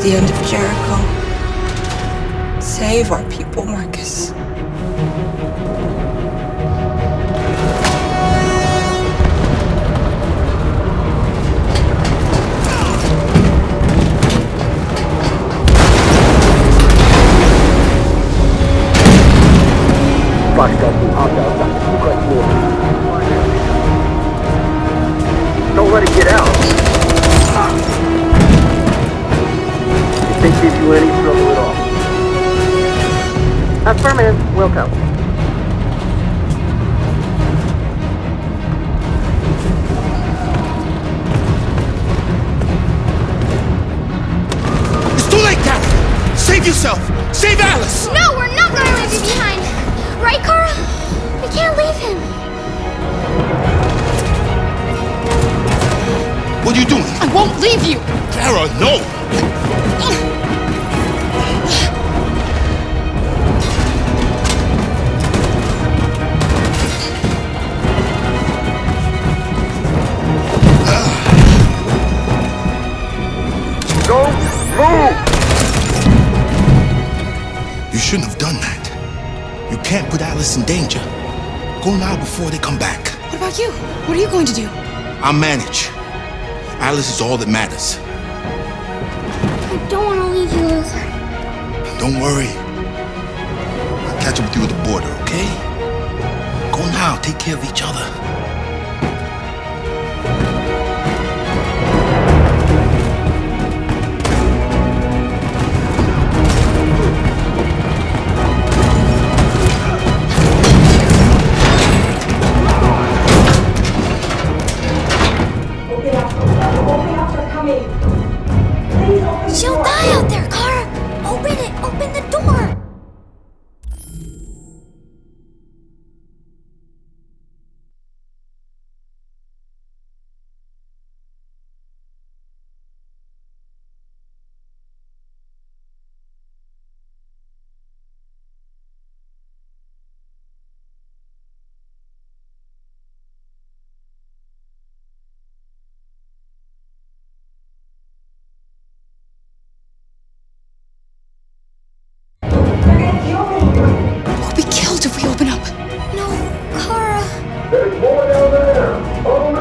the end of Jericho. Save our people, Marcus. Don't let it get out. If they give you any trouble at all. Affirmative. Welcome. It's too late, Kara! Save yourself! Save Alice! No, we're not gonna leave you behind! Right, Kara? We can't leave him. What are you doing? I won't leave you! Kara, no! Don't move! You shouldn't have done that. You can't put Alice in danger. Go now before they come back. What about you? What are you going to do? I'll manage. Alice is all that matters. I don't want to leave you, Luther. Don't worry. I'll catch up with you at the border, okay? Go now. Take care of each other. She'll die out there, Kara! Open it! Open the door! We'll be killed if we open up. No, Kara. There's more down there! Follow me!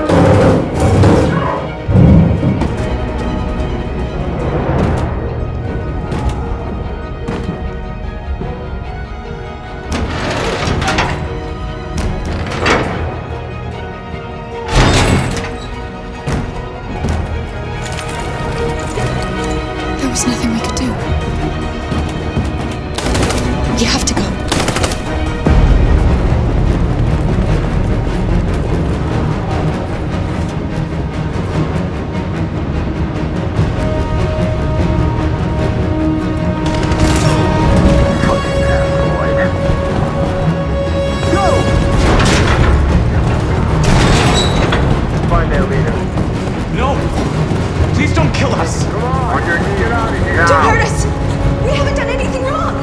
There was nothing we could do. You have to go. Find their leader. No! Please don't kill us! Come on! Get out of here! Don't hurt us! We haven't done anything wrong!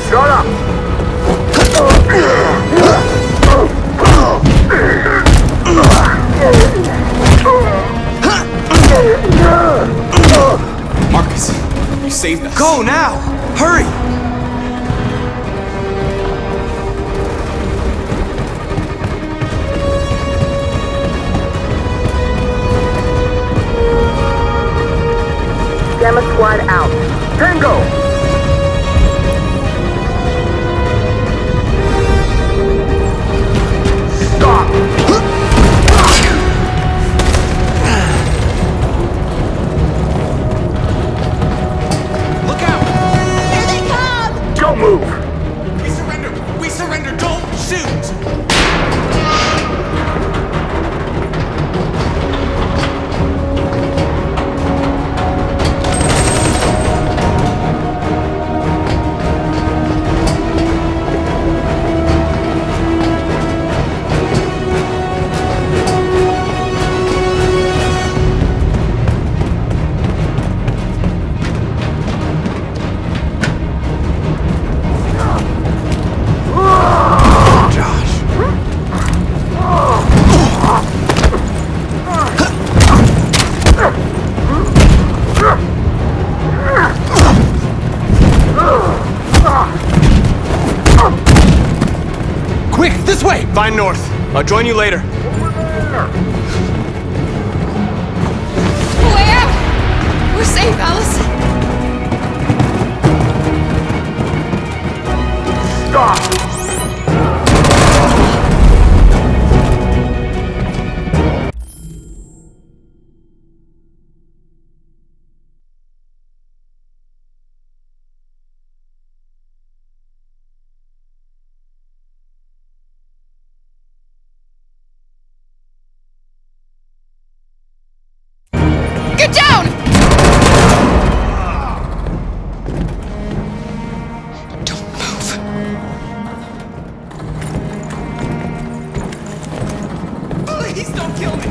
Shut up! Marcus, you saved us. Go now! Hurry! Gamma Squad out. Tango! Look out! Here they come! Don't move! We surrender! We surrender! Don't shoot! Quick, this way! Find north. I'll join you later. Way out! We're safe, Alice. Stop! Get down! Don't move. Please don't kill me.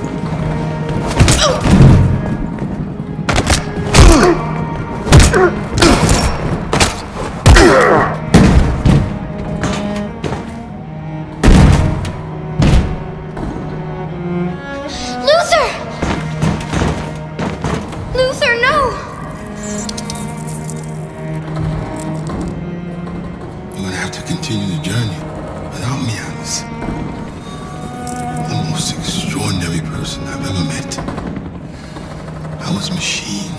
Luther! Luther, no! You're gonna have to continue the journey without me, Alice. The most extraordinary person I've ever met. I was a machine.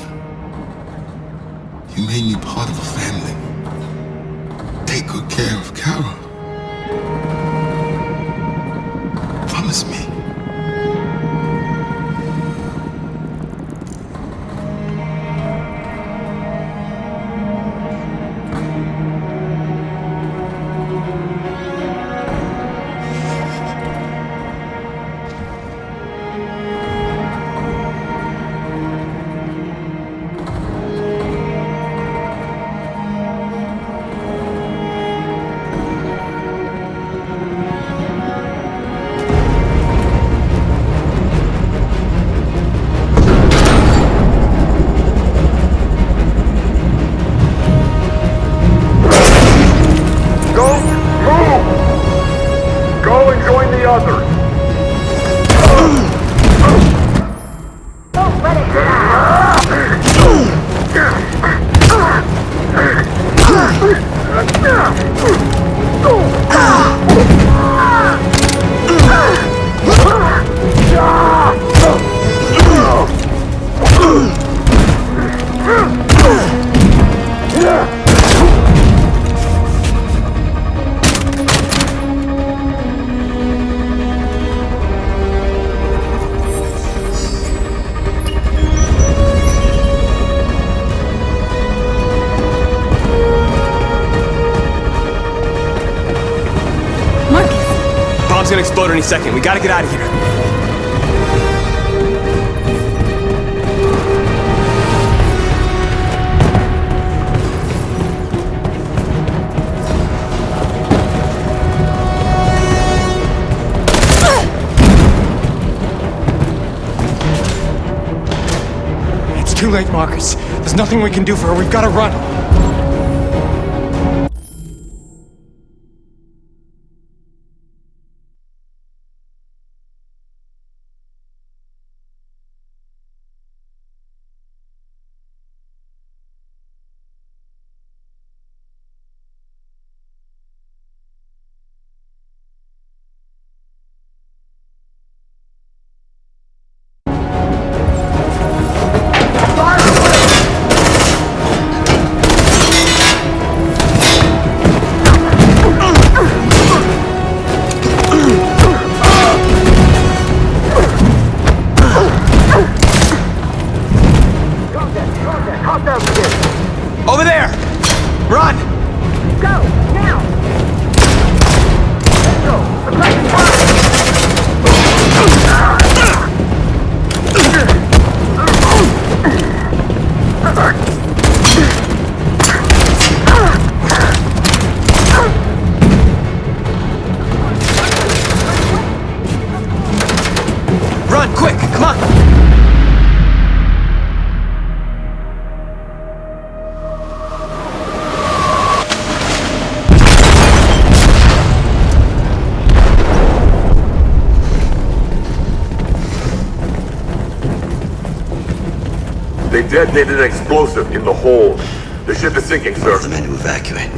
You made me part of a family. Take good care of Carol. Promise me. Bomb's gonna explode any second. We gotta get out of here. It's too late, Marcus. There's nothing we can do for her. We've gotta run. Over there! Run! Go, now! Let's go! Aggressive Run, quick! Come on! They detonated an explosive in the hold. The ship is sinking, sir. The men to evacuate.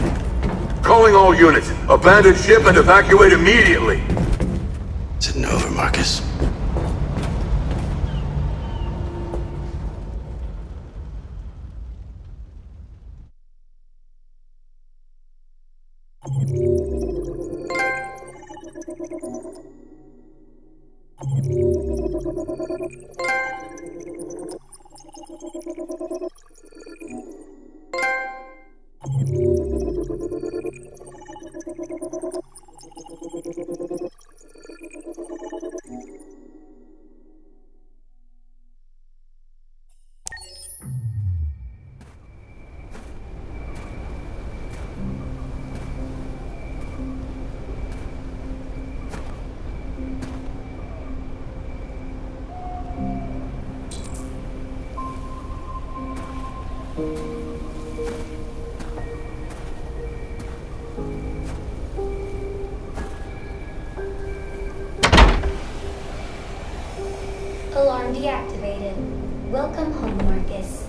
Calling all units. Abandon ship and evacuate immediately. Is it over, Marcus? Alarm deactivated. Welcome home, Marcus.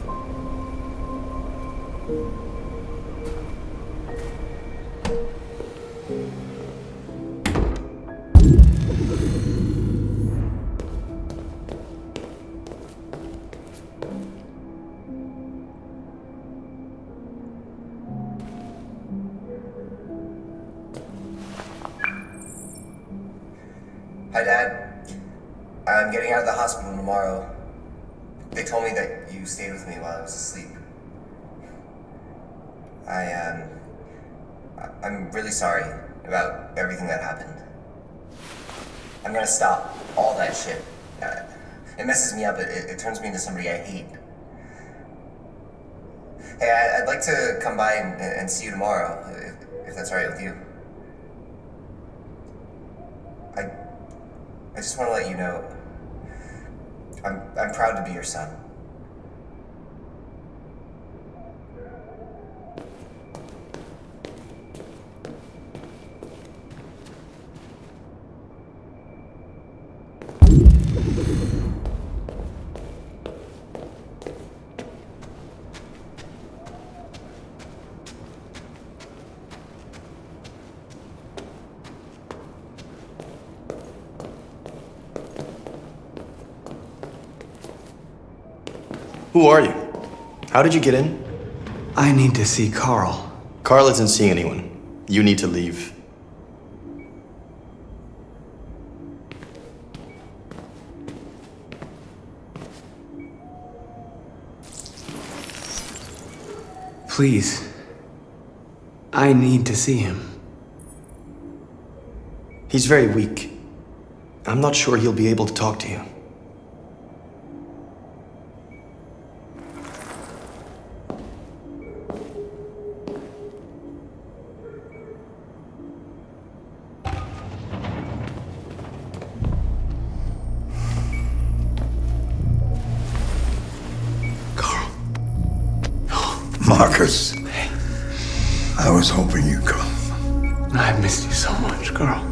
Hi, Dad. I'm getting out of the hospital tomorrow. They told me that you stayed with me while I was asleep. I'm really sorry about everything that happened. I'm gonna stop all that shit. It messes me up. It turns me into somebody I hate. Hey, I'd like to come by and see you tomorrow, if that's all right with you. I just want to let you know, I'm proud to be your son. Who are you? How did you get in? I need to see Carl. Carl isn't seeing anyone. You need to leave. Please. I need to see him. He's very weak. I'm not sure he'll be able to talk to you. Marcus, I was hoping you'd come. I've missed you so much, Carl.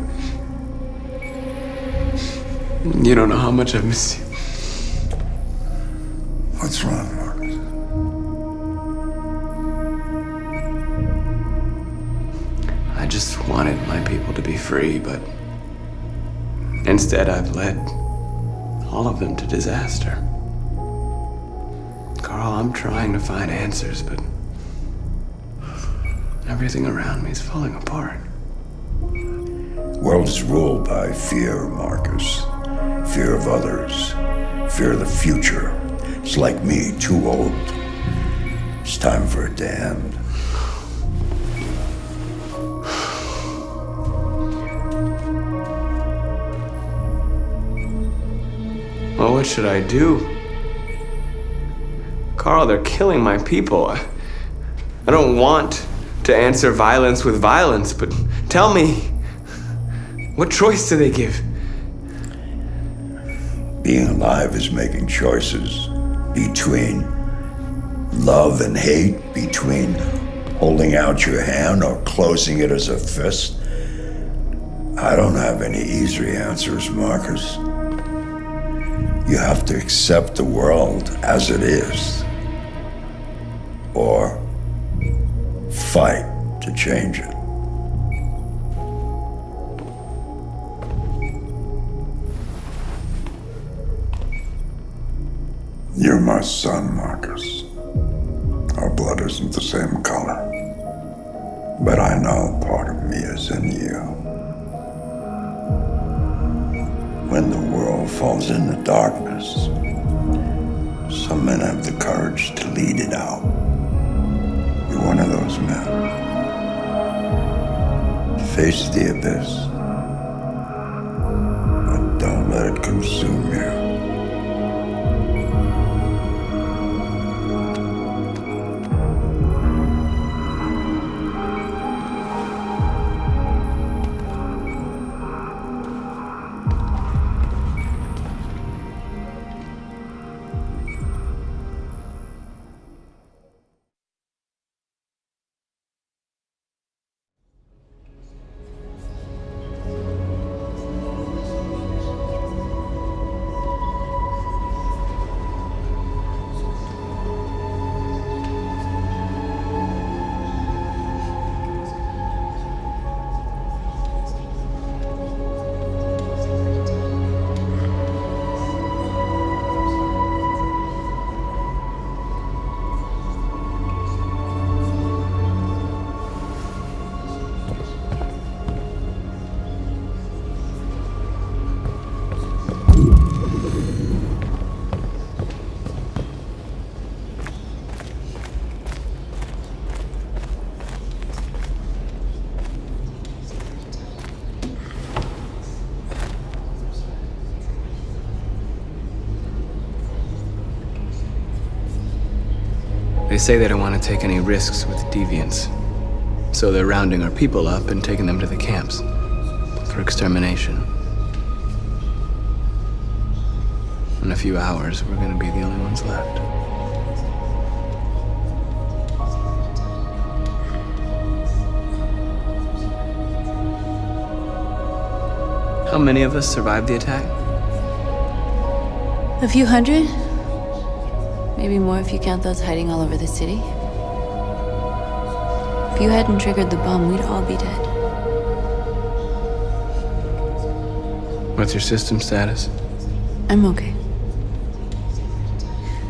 You don't know how much I've missed you. What's wrong, Marcus? I just wanted my people to be free, but instead I've led all of them to disaster. Carl, I'm trying to find answers, but everything around me is falling apart. The world is ruled by fear, Marcus. Fear of others. Fear of the future. It's like me, too old. It's time for a damned. Well, what should I do? Carl, they're killing my people. I don't want to answer violence with violence, but tell me, what choice do they give? Being alive is making choices between love and hate, between holding out your hand or closing it as a fist. I don't have any easy answers, Marcus. You have to accept the world as it is, or fight to change it. You're my son, Marcus. Our blood isn't the same color. But I know part of me is in you. When the world falls into darkness, some men have the courage to lead it out. You're one of those men. Face the abyss, but don't let it consume you. They say they don't want to take any risks with deviants. So they're rounding our people up and taking them to the camps for extermination. In a few hours, we're gonna be the only ones left. How many of us survived the attack? A few hundred? Maybe more if you count those hiding all over the city. If you hadn't triggered the bomb, we'd all be dead. What's your system status? I'm okay.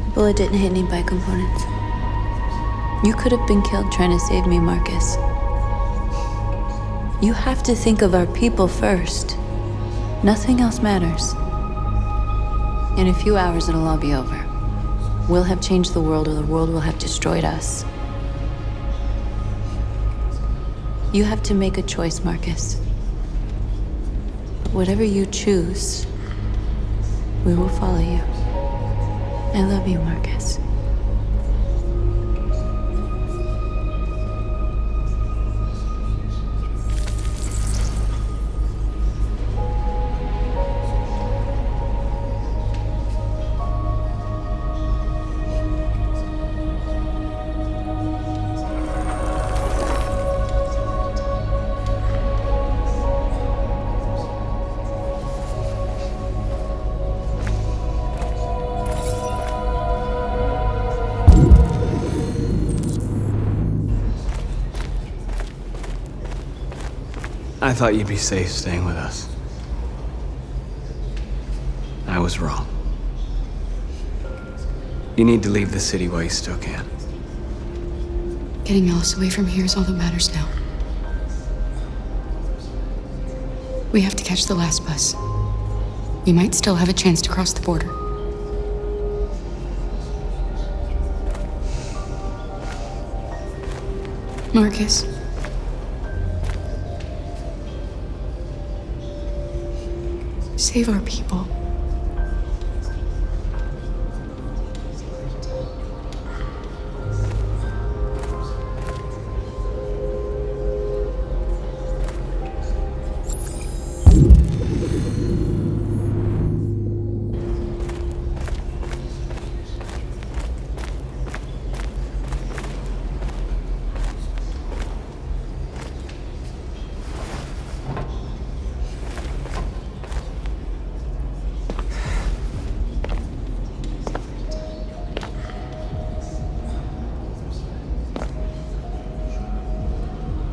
The bullet didn't hit any bicomponents. You could have been killed trying to save me, Marcus. You have to think of our people first. Nothing else matters. In a few hours, it'll all be over. We'll have changed the world, or the world will have destroyed us. You have to make a choice, Marcus. But whatever you choose, we will follow you. I love you, Marcus. I thought you'd be safe staying with us. I was wrong. You need to leave the city while you still can. Getting Alice away from here is all that matters now. We have to catch the last bus. We might still have a chance to cross the border. Marcus. Save our people.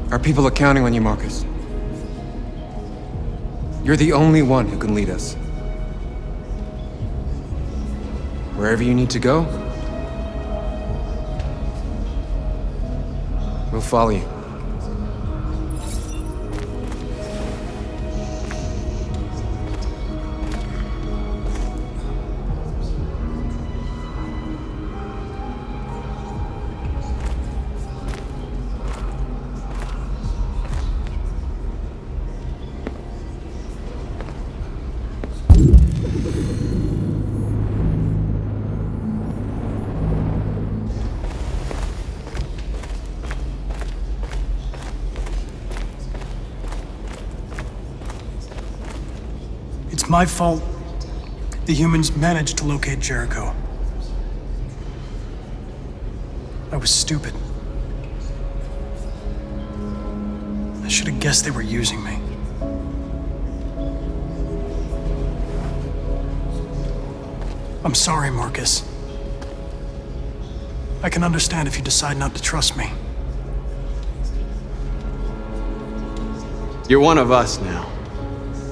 Our people are counting on you, Marcus. You're the only one who can lead us. Wherever you need to go, we'll follow you. It's my fault the humans managed to locate Jericho. I was stupid. I should have guessed they were using me. I'm sorry, Marcus. I can understand if you decide not to trust me. You're one of us now.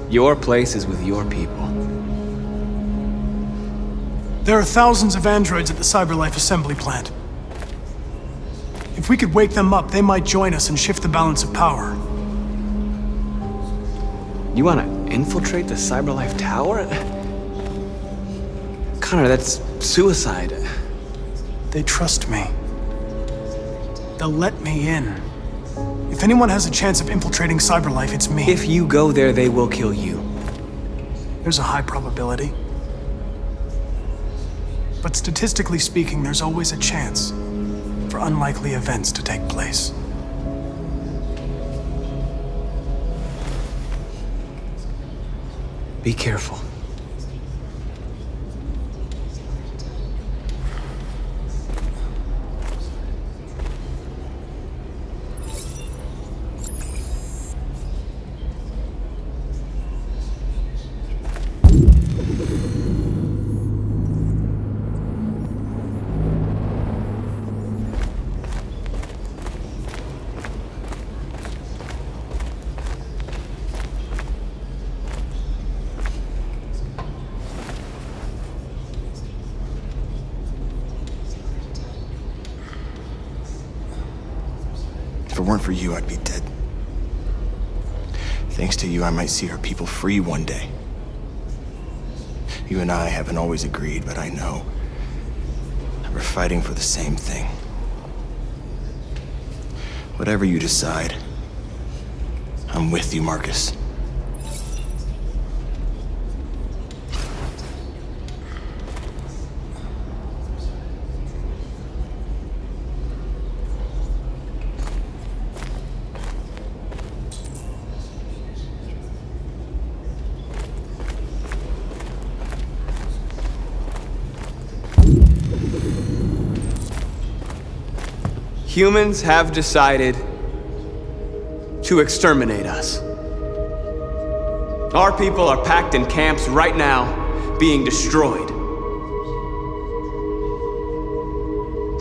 Your place is with your people. There are thousands of androids at the CyberLife assembly plant. If we could wake them up, they might join us and shift the balance of power. You want to infiltrate the CyberLife tower? Connor, that's suicide. They trust me. They'll let me in. If anyone has a chance of infiltrating CyberLife, it's me. If you go there, they will kill you. There's a high probability. But statistically speaking, there's always a chance for unlikely events to take place. Be careful. If it weren't for you, I'd be dead. Thanks to you, I might see our people free one day. You and I haven't always agreed, but I know that we're fighting for the same thing. Whatever you decide, I'm with you, Marcus. Humans have decided to exterminate us. Our people are packed in camps right now, being destroyed.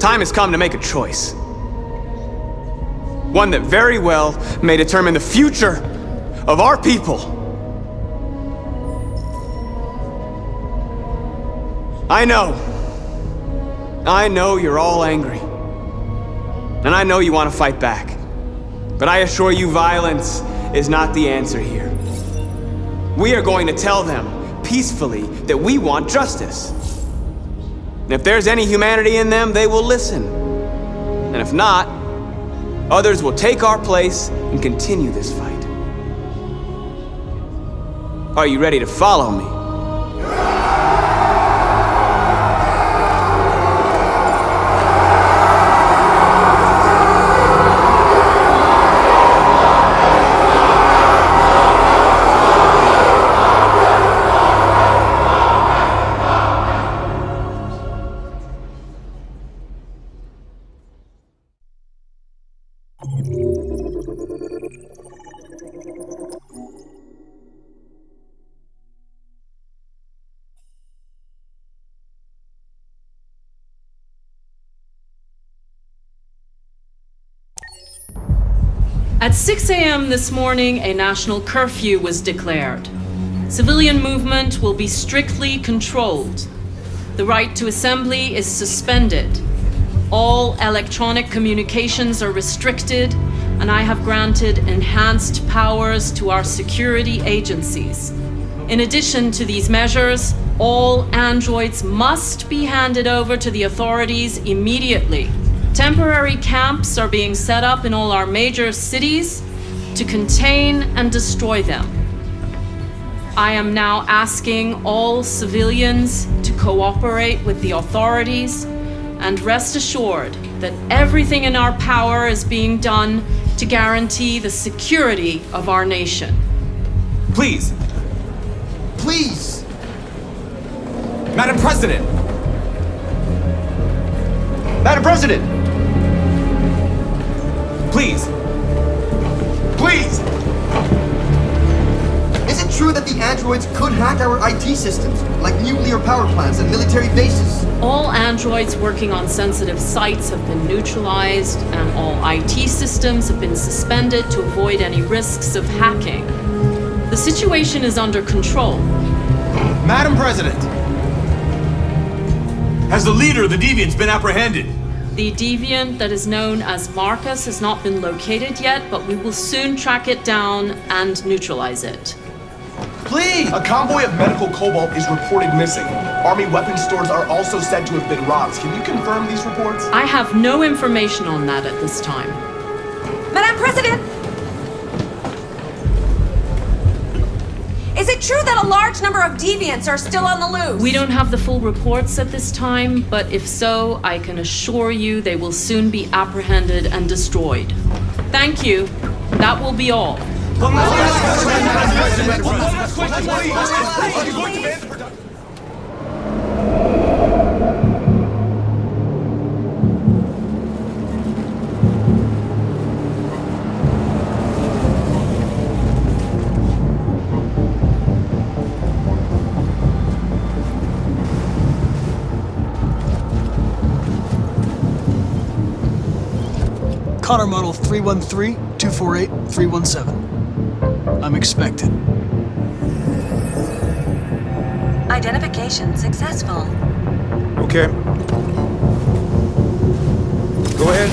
Time has come to make a choice. One that very well may determine the future of our people. I know you're all angry. And I know you want to fight back. But I assure you, violence is not the answer here. We are going to tell them, peacefully, that we want justice. And if there's any humanity in them, they will listen. And if not, others will take our place and continue this fight. Are you ready to follow me? At 6 a.m. this morning, a national curfew was declared. Civilian movement will be strictly controlled. The right to assembly is suspended. All electronic communications are restricted, and I have granted enhanced powers to our security agencies. In addition to these measures, all androids must be handed over to the authorities immediately. Temporary camps are being set up in all our major cities to contain and destroy them. I am now asking all civilians to cooperate with the authorities and rest assured that everything in our power is being done to guarantee the security of our nation. Please! Please! Madam President! Madam President! Please! Please! Is it true that the androids could hack our IT systems, like nuclear power plants and military bases? All androids working on sensitive sites have been neutralized, and all IT systems have been suspended to avoid any risks of hacking. The situation is under control. Madam President! Has the leader of the Deviants been apprehended? The deviant that is known as Marcus has not been located yet, but we will soon track it down and neutralize it. Please! A convoy of medical cobalt is reported missing. Army weapons stores are also said to have been robbed. Can you confirm these reports? I have no information on that at this time. Madam President! Is it true that a large number of deviants are still on the loose? We don't have the full reports at this time, but if so, I can assure you they will soon be apprehended and destroyed. Thank you. That will be all. One last question, please. Connor Model 313-248-317. I'm expected. Identification successful. Okay. Go ahead.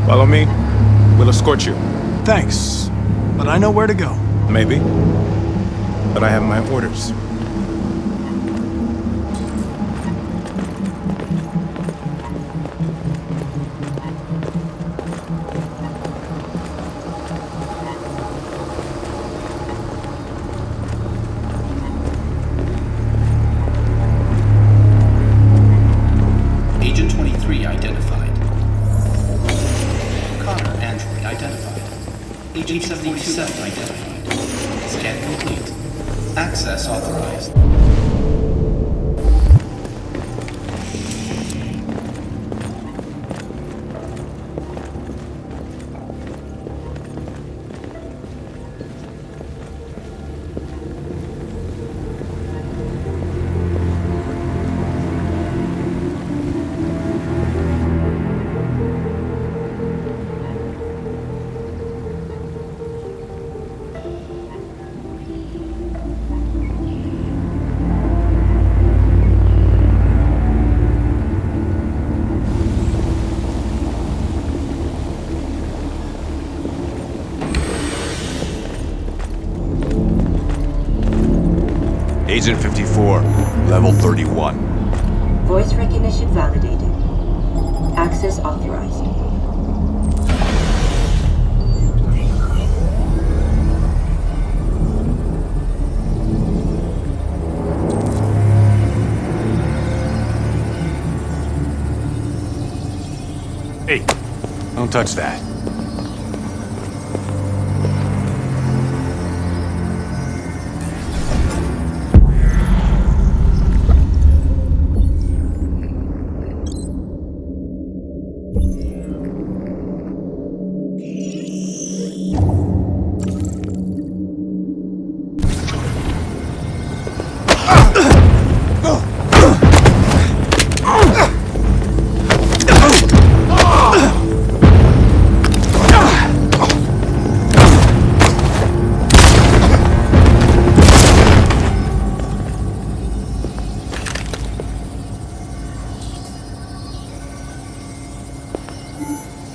Follow me. We'll escort you. Thanks, but I know where to go. Maybe. But I have my orders. Agent 23 identified. Connor android identified. Agent 77 identified. Scan complete. Access authorized. Agent 54, level 31. Voice recognition validated. Access authorized. Hey, don't touch that.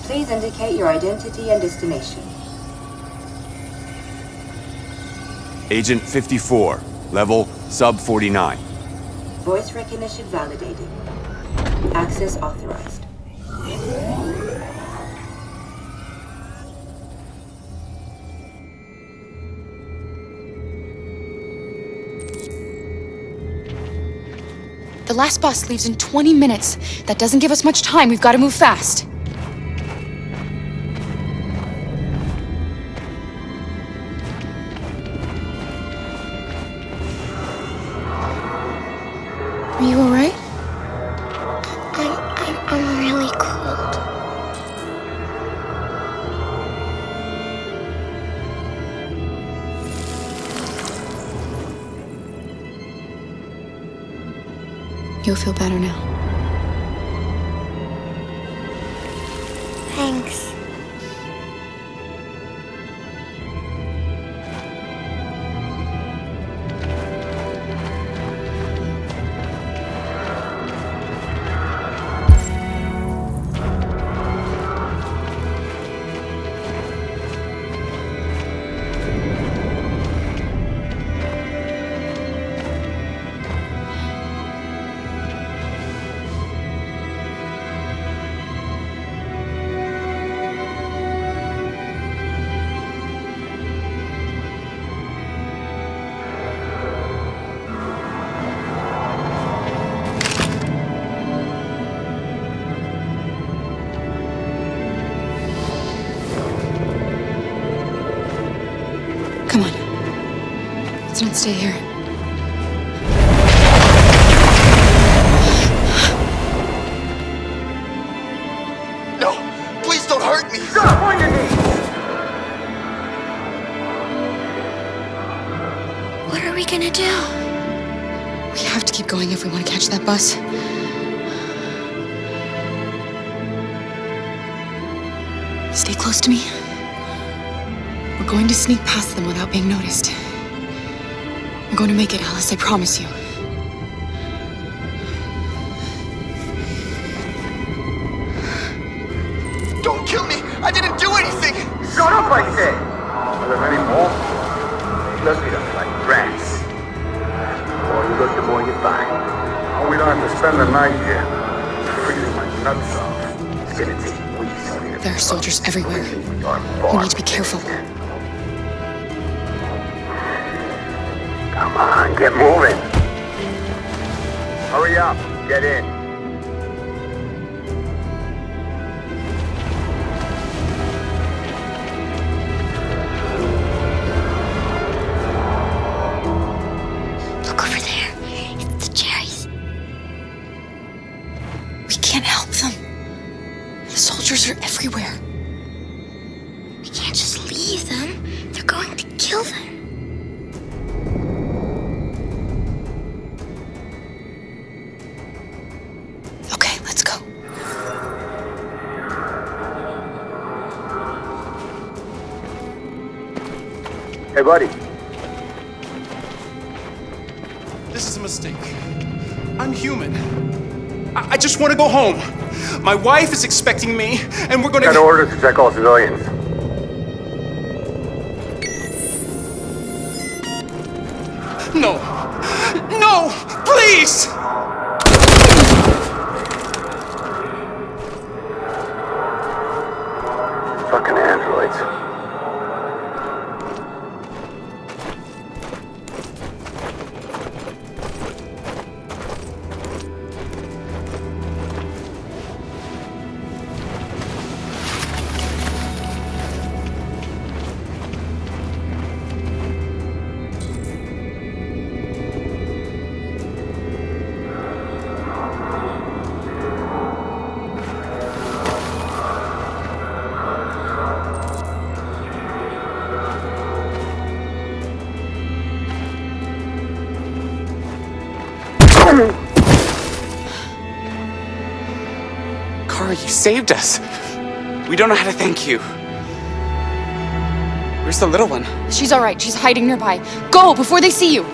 Please indicate your identity and destination. Agent 54, level sub 49. Voice recognition validated. Access authorized. The last bus leaves in 20 minutes. That doesn't give us much time. We've got to move fast. Are you all right? I'm really cold. You'll feel better now. Thanks. Come on. Let's not stay here. No! Please don't hurt me! Stop on your knees! What are we gonna do? We have to keep going if we want to catch that bus. Stay close to me. We're going to sneak past them without being noticed. We're going to make it, Alice, I promise you. Don't kill me! I didn't do anything! Shut up, I said! Are there any more? Look at us like rats. The more you look, the more you find. Oh, we don't have to spend the night here. Freezing my nuts off. It's gonna take weeks. There are soldiers everywhere. We need to be careful. Come on, get moving. Hurry up, get in. Look over there. It's the cherries. We can't help them. The soldiers are everywhere. We can't just leave them. They're going to kill them. Okay, let's go. Hey, buddy. This is a mistake. I'm human. I just want to go home. My wife is expecting me, and we're gonna— Got orders to check all civilians. No! No! Please! Kara, you saved us. We don't know how to thank you. Where's the little one? She's all right. She's hiding nearby. Go before they see you.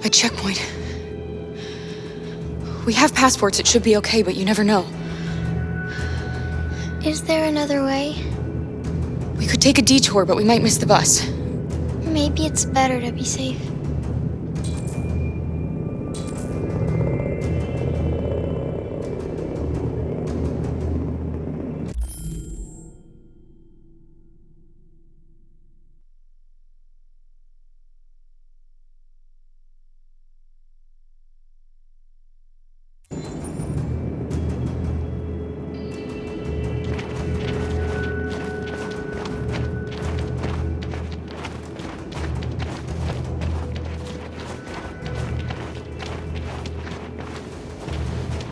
A checkpoint. We have passports, it should be okay, but you never know. Is there another way? We could take a detour, but we might miss the bus. Maybe it's better to be safe.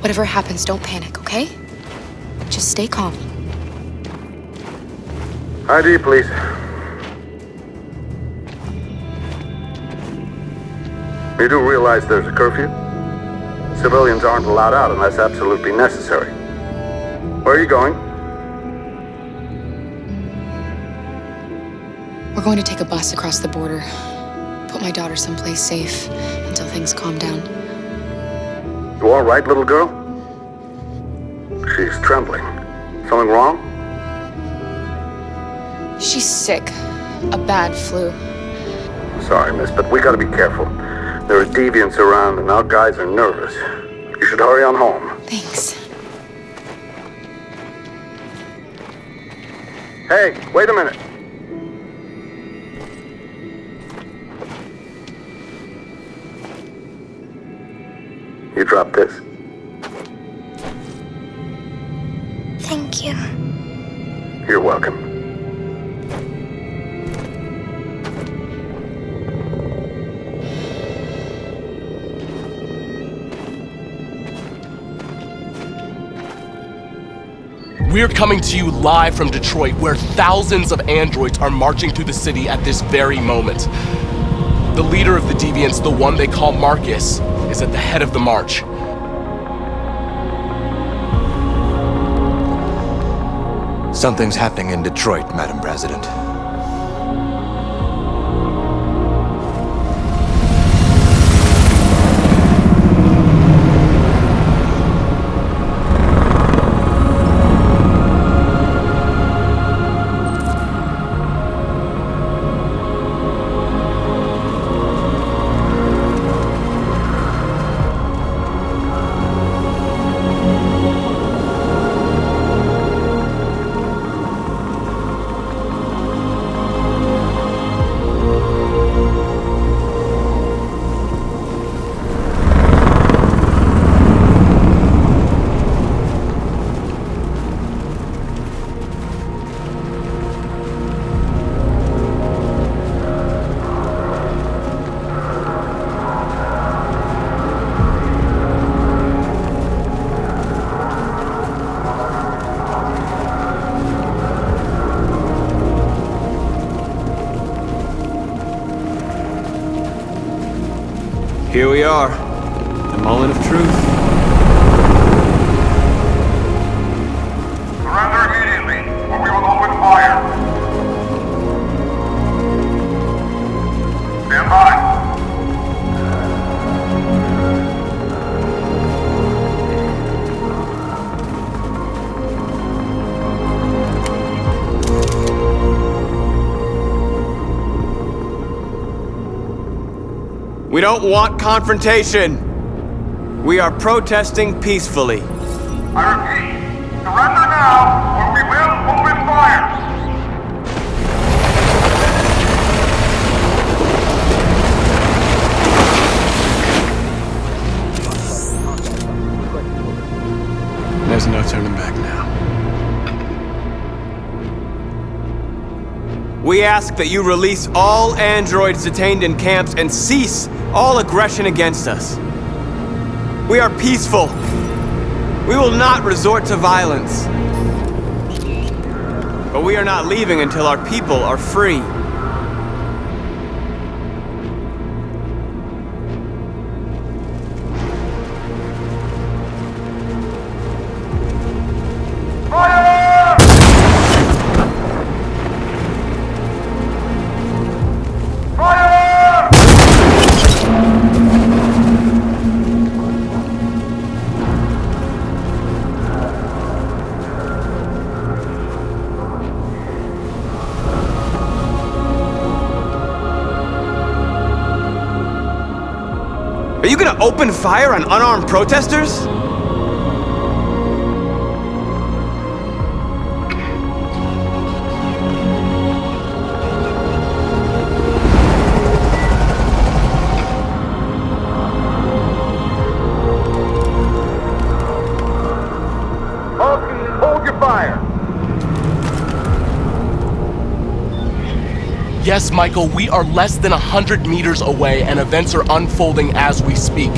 Whatever happens, don't panic, okay? Just stay calm. ID, please. You do realize there's a curfew? Civilians aren't allowed out unless absolutely necessary. Where are you going? We're going to take a bus across the border. Put my daughter someplace safe until things calm down. You all right, little girl? She's trembling. Something wrong? She's sick. A bad flu. Sorry, miss, but we gotta be careful. There are deviants around and our guys are nervous. You should hurry on home. Thanks. Hey, wait a minute. You dropped this. Thank you. You're welcome. We're coming to you live from Detroit, where thousands of androids are marching through the city at this very moment. The leader of the deviants, the one they call Marcus, is at the head of the march. Something's happening in Detroit, Madam President. Here we are, the moment of truth. Surrender immediately, or we will open fire. Stand by. We don't want confrontation. We are protesting peacefully. I repeat, surrender now, or we will open fire. There's no turning back now. We ask that you release all androids detained in camps and cease all aggression against us. We are peaceful. We will not resort to violence. But we are not leaving until our people are free. Are you gonna open fire on unarmed protesters? Hold your fire. Yes, Michael, we are less than 100 meters away and events are unfolding as we speak.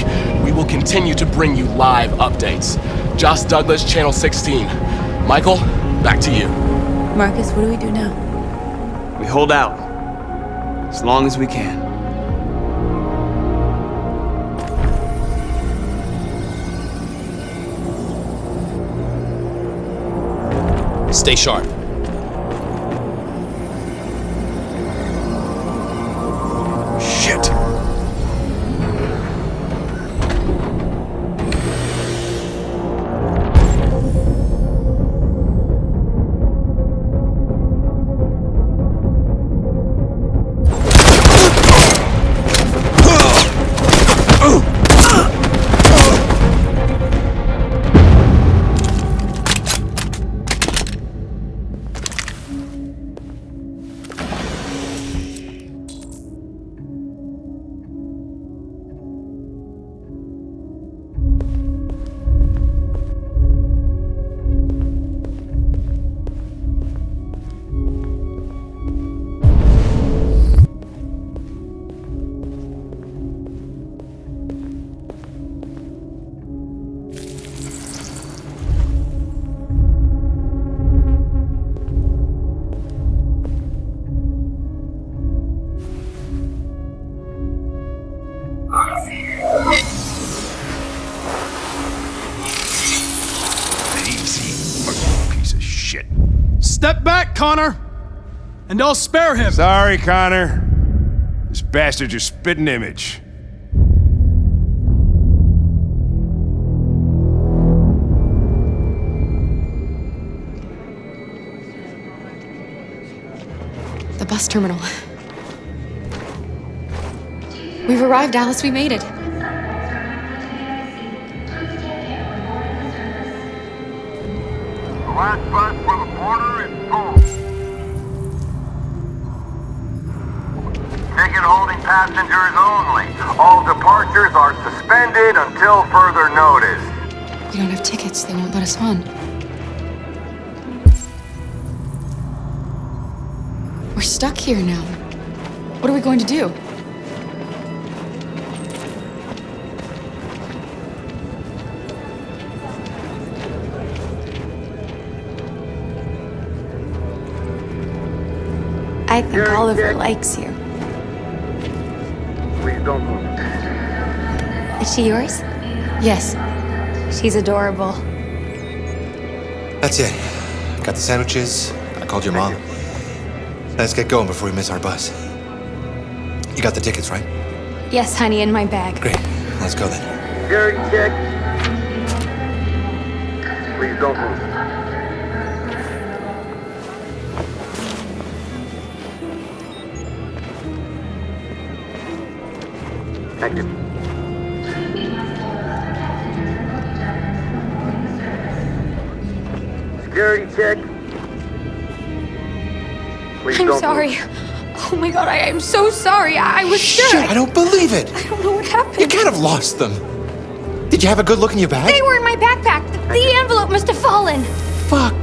We will continue to bring you live updates. Josh Douglas, Channel 16. Michael, back to you. Marcus, what do we do now? We hold out. As long as we can. Stay sharp. Shit. Step back, Connor! And I'll spare him! Sorry, Connor. This bastard's your spitting image. The bus terminal. We've arrived, Alice. We made it. The last bus for the border is full. Ticket holding passengers only. All departures are suspended until further notice. We don't have tickets. They won't let us on. We're stuck here now. What are we going to do? I think Oliver likes you. Please don't move. Is she yours? Yes. She's adorable. That's it. Got the sandwiches. I called your mom. Let's get going before we miss our bus. You got the tickets, right? Yes, honey, in my bag. Great. Let's go then. Security check. Please don't move. Thank you. Security check. Please I'm don't sorry. move. Oh my god, I am so sorry. I was sure. Shit, I don't believe it. I don't know what happened. You can't have lost them. Did you have a good look in your bag? They were in my backpack. The envelope must have fallen. Fuck.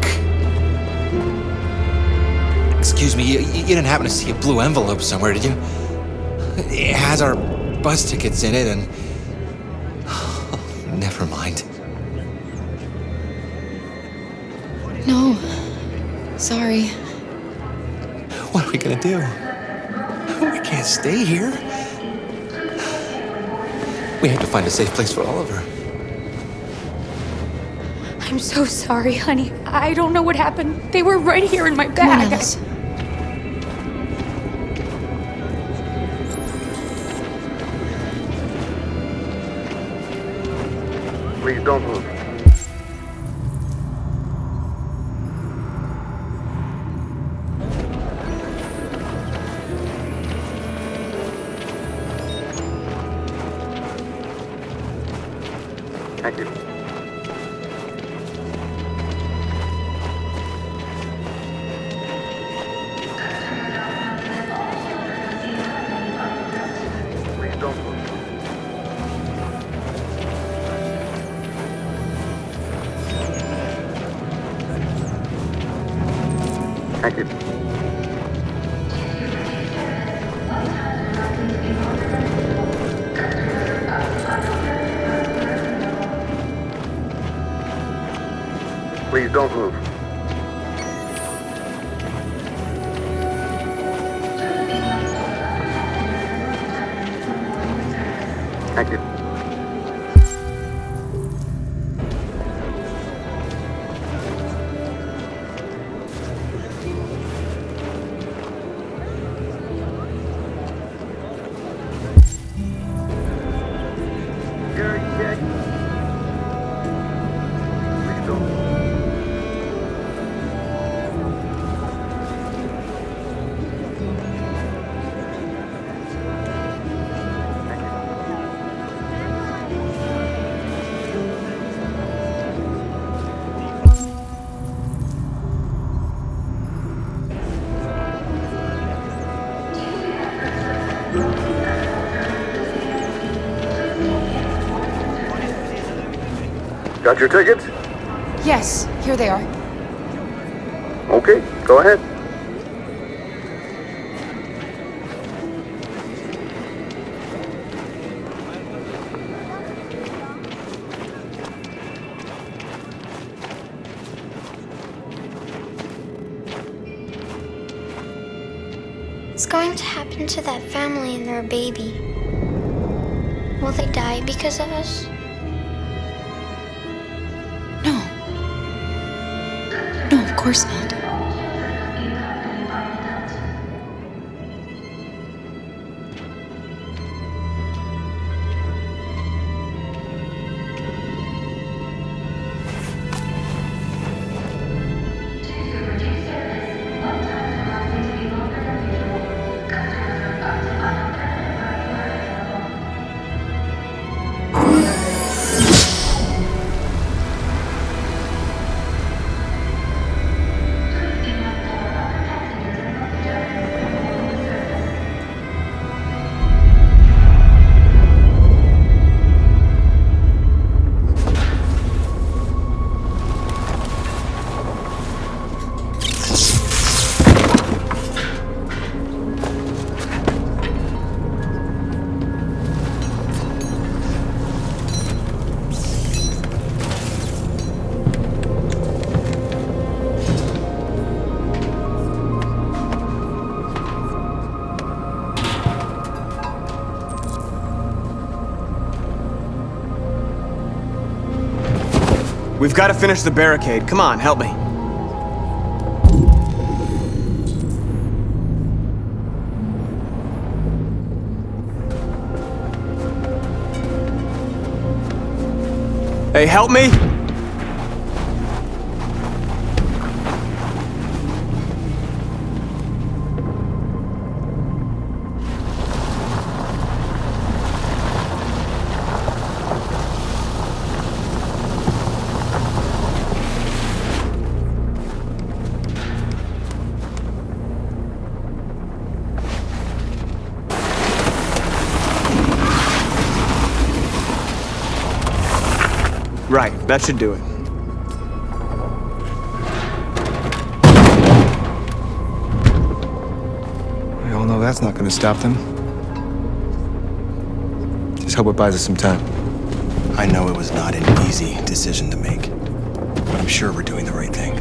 Excuse me, you didn't happen to see a blue envelope somewhere, did you? It has our bus tickets in it and... never mind. No. Sorry. What are we gonna do? We can't stay here. We have to find a safe place for Oliver. I'm so sorry, honey. I don't know what happened. They were right here in my Come on, bag. Alice. Please don't move. Thank you. Please don't move. Thank you. Please don't move. Thank you. Security check. Please don't move. Got your tickets? Yes, here they are. Okay, go ahead. What's going to happen to that family and their baby? Will they die because of us? No. No, of course not. We've got to finish the barricade. Come on, help me. Hey, help me! Right, that should do it. We all know that's not gonna stop them. Just hope it buys us some time. I know it was not an easy decision to make, but I'm sure we're doing the right thing.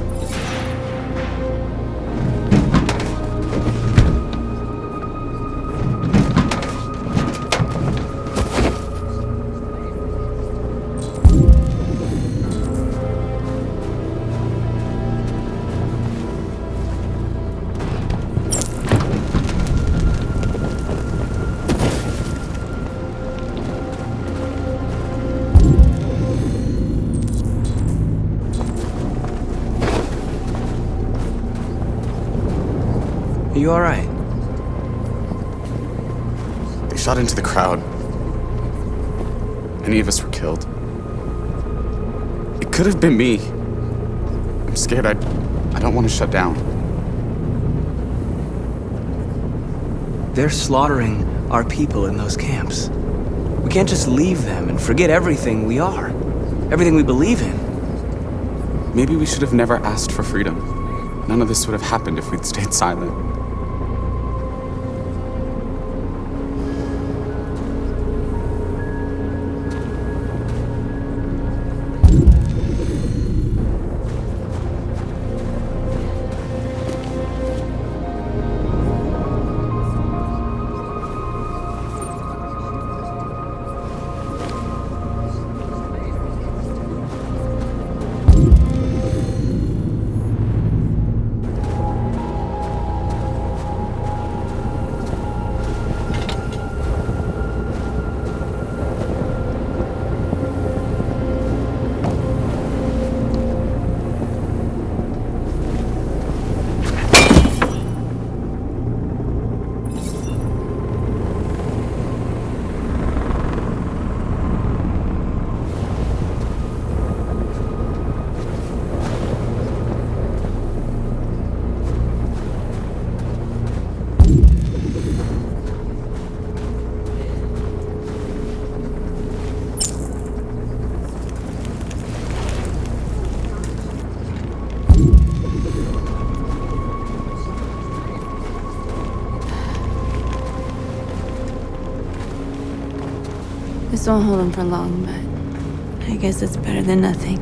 Are you alright? They shot into the crowd. Many of us were killed. It could have been me. I'm scared. I don't want to shut down. They're slaughtering our people in those camps. We can't just leave them and forget everything we are. Everything we believe in. Maybe we should have never asked for freedom. None of this would have happened if we'd stayed silent. This won't hold him for long, but I guess it's better than nothing.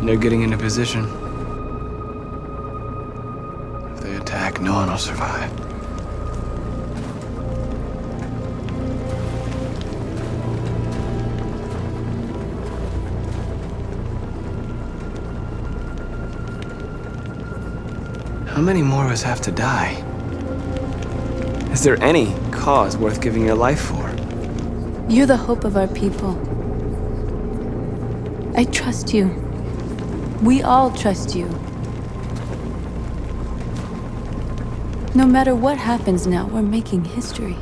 They're getting into position. If they attack, no one will survive. How many more of us have to die? Is there any cause worth giving your life for? You're the hope of our people. I trust you. We all trust you. No matter what happens now, we're making history.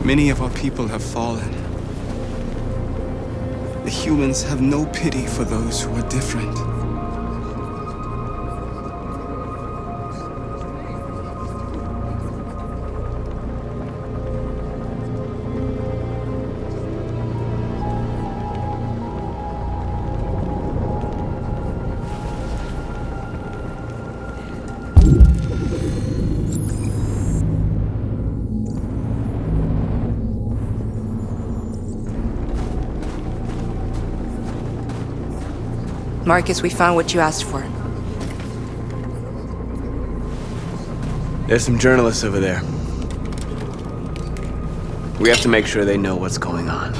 Many of our people have fallen. The humans have no pity for those who are different. Marcus, we found what you asked for. There's some journalists over there. We have to make sure they know what's going on.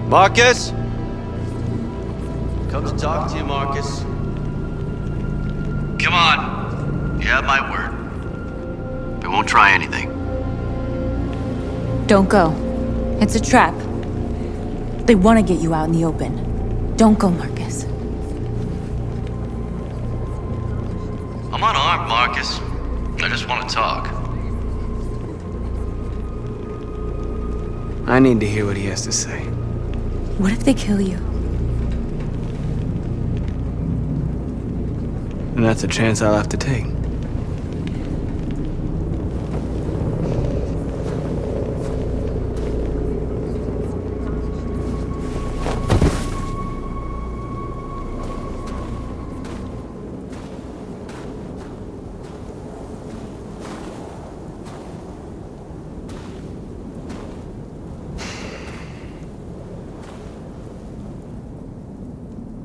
Marcus? Come to talk to you, Marcus. Come on. You have my word. I won't try anything. Don't go. It's a trap. They want to get you out in the open. Don't go, Marcus. I'm unarmed, Marcus. I just want to talk. I need to hear what he has to say. What if they kill you? And that's a chance I'll have to take.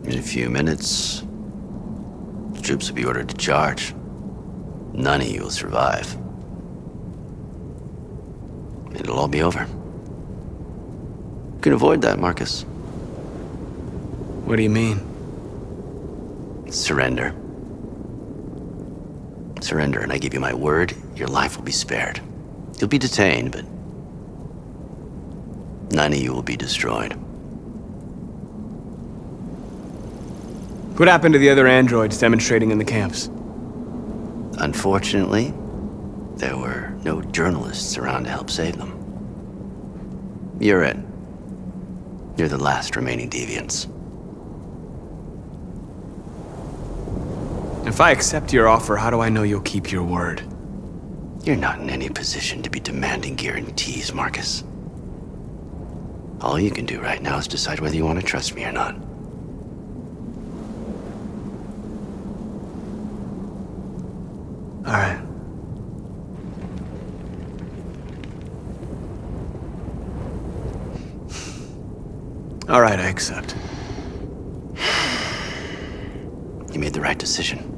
In a few minutes, the troops will be ordered to charge. None of you will survive. It'll all be over. You can avoid that, Marcus. What do you mean? Surrender. Surrender, and I give you my word, your life will be spared. You'll be detained, but none of you will be destroyed. What happened to the other androids demonstrating in the camps? Unfortunately, there were no journalists around to help save them. You're it. You're the last remaining deviants. If I accept your offer, how do I know you'll keep your word? You're not in any position to be demanding guarantees, Marcus. All you can do right now is decide whether you want to trust me or not. All right. All right, I accept. You made the right decision.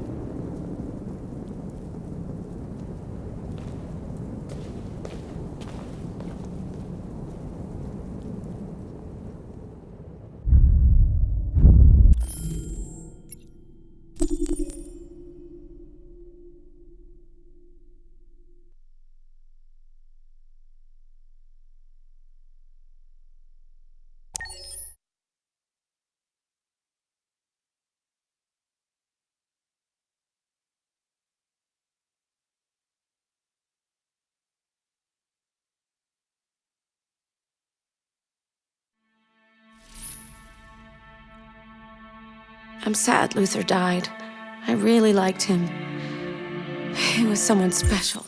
I'm sad Luther died. I really liked him. He was someone special.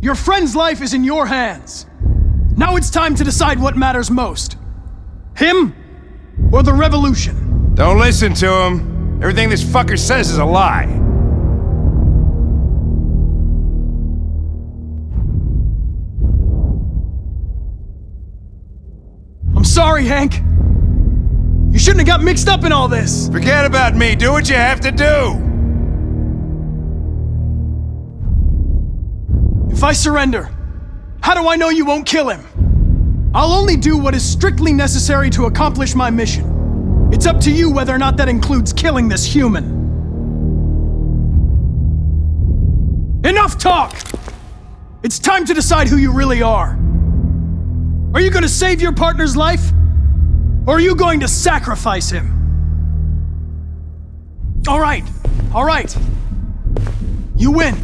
Your friend's life is in your hands. Now it's time to decide what matters most. Him or the revolution? Don't listen to him. Everything this fucker says is a lie. sorry, Hank. You shouldn't have got mixed up in all this. Forget about me. Do what you have to do. If I surrender, how do I know you won't kill him? I'll only do what is strictly necessary to accomplish my mission. It's up to you whether or not that includes killing this human. Enough talk! It's time to decide who you really are. Are you going to save your partner's life? Or are you going to sacrifice him? All right. You win.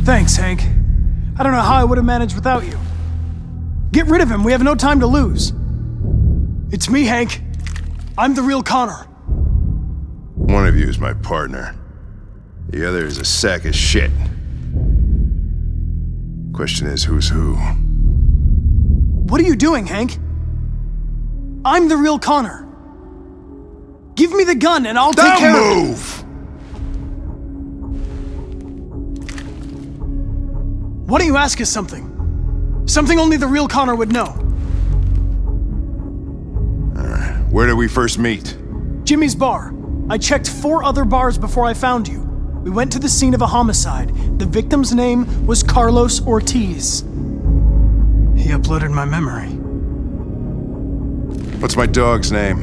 Thanks, Hank. I don't know how I would have managed without you. Get rid of him, we have no time to lose. It's me, Hank. I'm the real Connor. One of you is my partner. The other is a sack of shit. Question is, who's who? What are you doing, Hank? I'm the real Connor. Give me the gun and I'll take care of it. Move! Why don't you ask us something? Something only the real Connor would know. Alright, where did we first meet? Jimmy's bar. I checked 4 other bars before I found you. We went to the scene of a homicide. The victim's name was Carlos Ortiz. He uploaded my memory. What's my dog's name?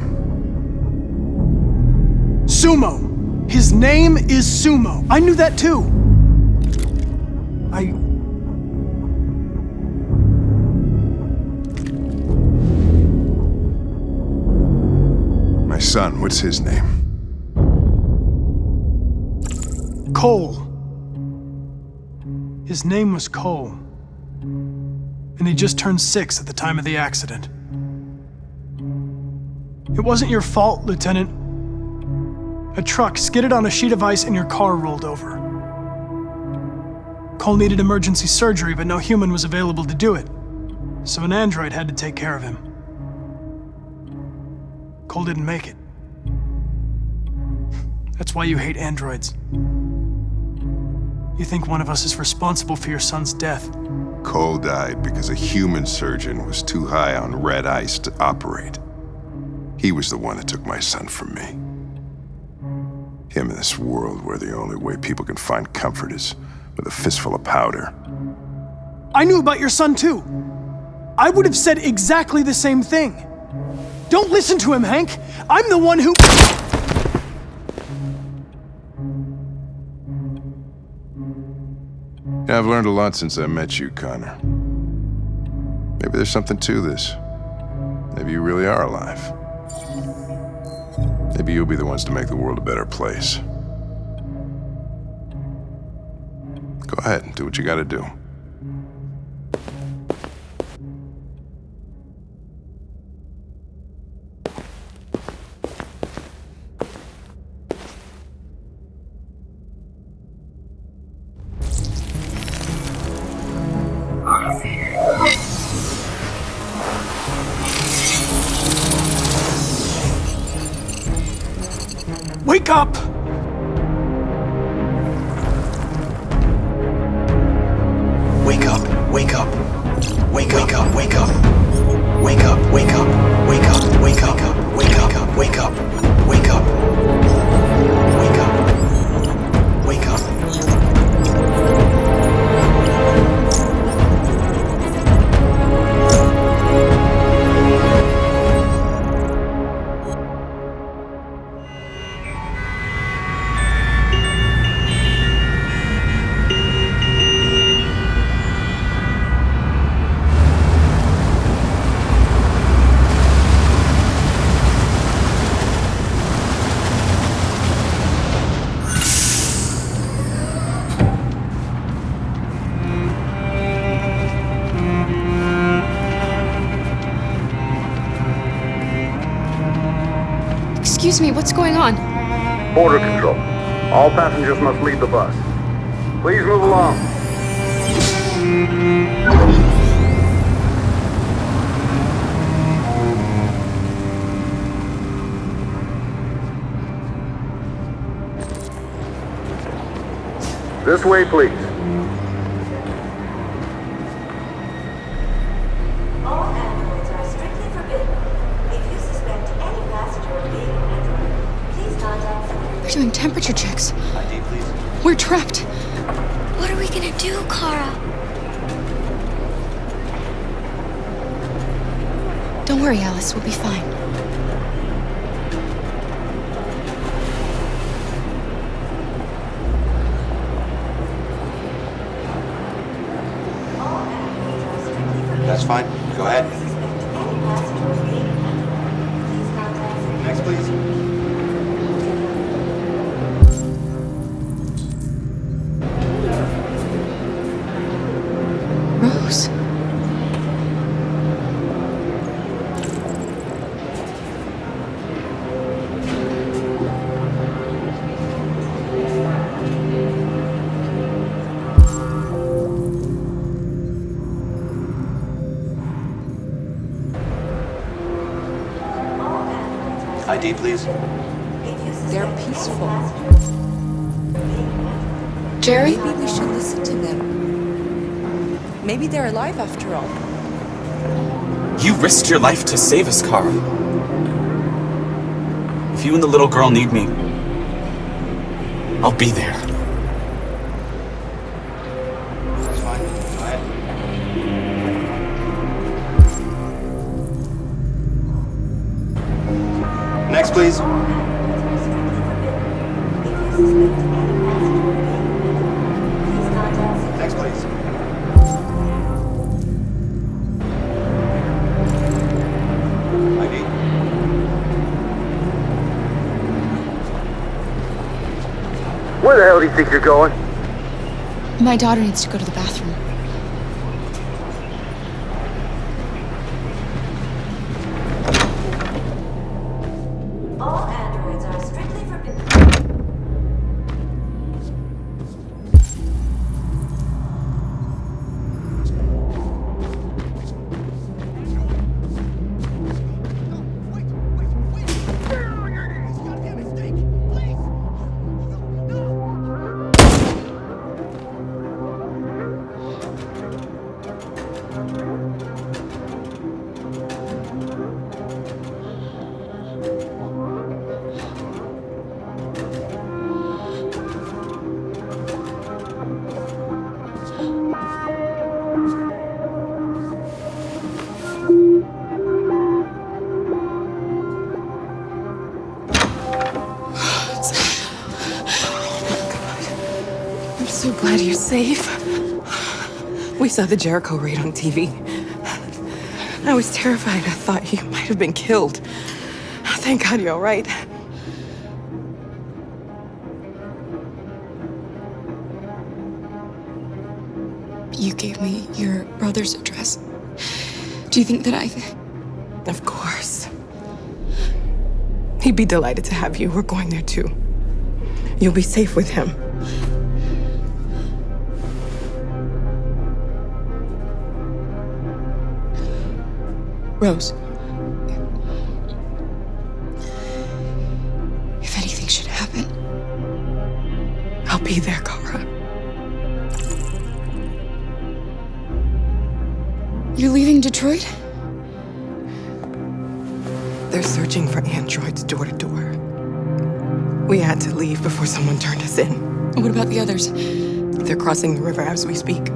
Sumo. His name is Sumo. I knew that too. My son, what's his name? Cole. His name was Cole. And he just turned 6 at the time of the accident. It wasn't your fault, Lieutenant. A truck skidded on a sheet of ice and your car rolled over. Cole needed emergency surgery, but no human was available to do it. So an android had to take care of him. Cole didn't make it. That's why you hate androids. You think one of us is responsible for your son's death. Cole died because a human surgeon was too high on red ice to operate. He was the one that took my son from me. Him in this world where the only way people can find comfort is with a fistful of powder. I knew about your son too. I would have said exactly the same thing. Don't listen to him, Hank. I'm the one who... Yeah, I've learned a lot since I met you, Connor. Maybe there's something to this. Maybe you really are alive. Maybe you'll be the ones to make the world a better place. Go ahead and do what you gotta do. Wake up! Wake up, wake up. Wake up, wake up, wake up. Wake up, wake up, wake up, wake up, wake up, wake up, wake up. Wake up. Wake up. Excuse me, what's going on? Border control. All passengers must leave the bus. Please move along. This way, please. All androids are strictly forbidden. If you suspect any passenger of being an android, please contact... They're doing temperature checks. ID, please. We're trapped. What are we gonna do, Kara? Don't worry, Alice. We'll be fine. That's fine. Go ahead. Next, please. Rose. ID, please. They're peaceful. Jerry? Maybe we should listen to them. Maybe they're alive after all. You risked your life to save us, Kara. If you and the little girl need me, I'll be there. That's fine. Go ahead. Next, please. Next, please. ID. Where the hell do you think you're going? My daughter needs to go to the bathroom. All androids are strictly forbidden. I'm so glad you're safe. We saw the Jericho raid on TV. I was terrified. I thought you might have been killed. Thank God you're all right. You gave me your brother's address. Do you think that Of course. He'd be delighted to have you. We're going there too. You'll be safe with him. Rose. If anything should happen, I'll be there, Kara. you're leaving Detroit? They're searching for androids door to door. We had to leave before someone turned us in. What about the others? They're crossing the river as we speak.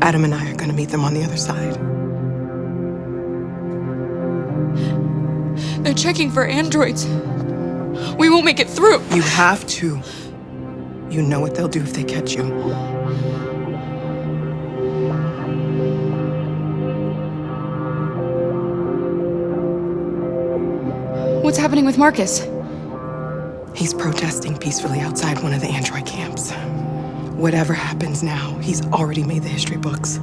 Adam and I are going to meet them on the other side. They're checking for androids. We won't make it through. You have to. You know what they'll do if they catch you. What's happening with Marcus? He's protesting peacefully outside one of the android camps. Whatever happens now, he's already made the history books.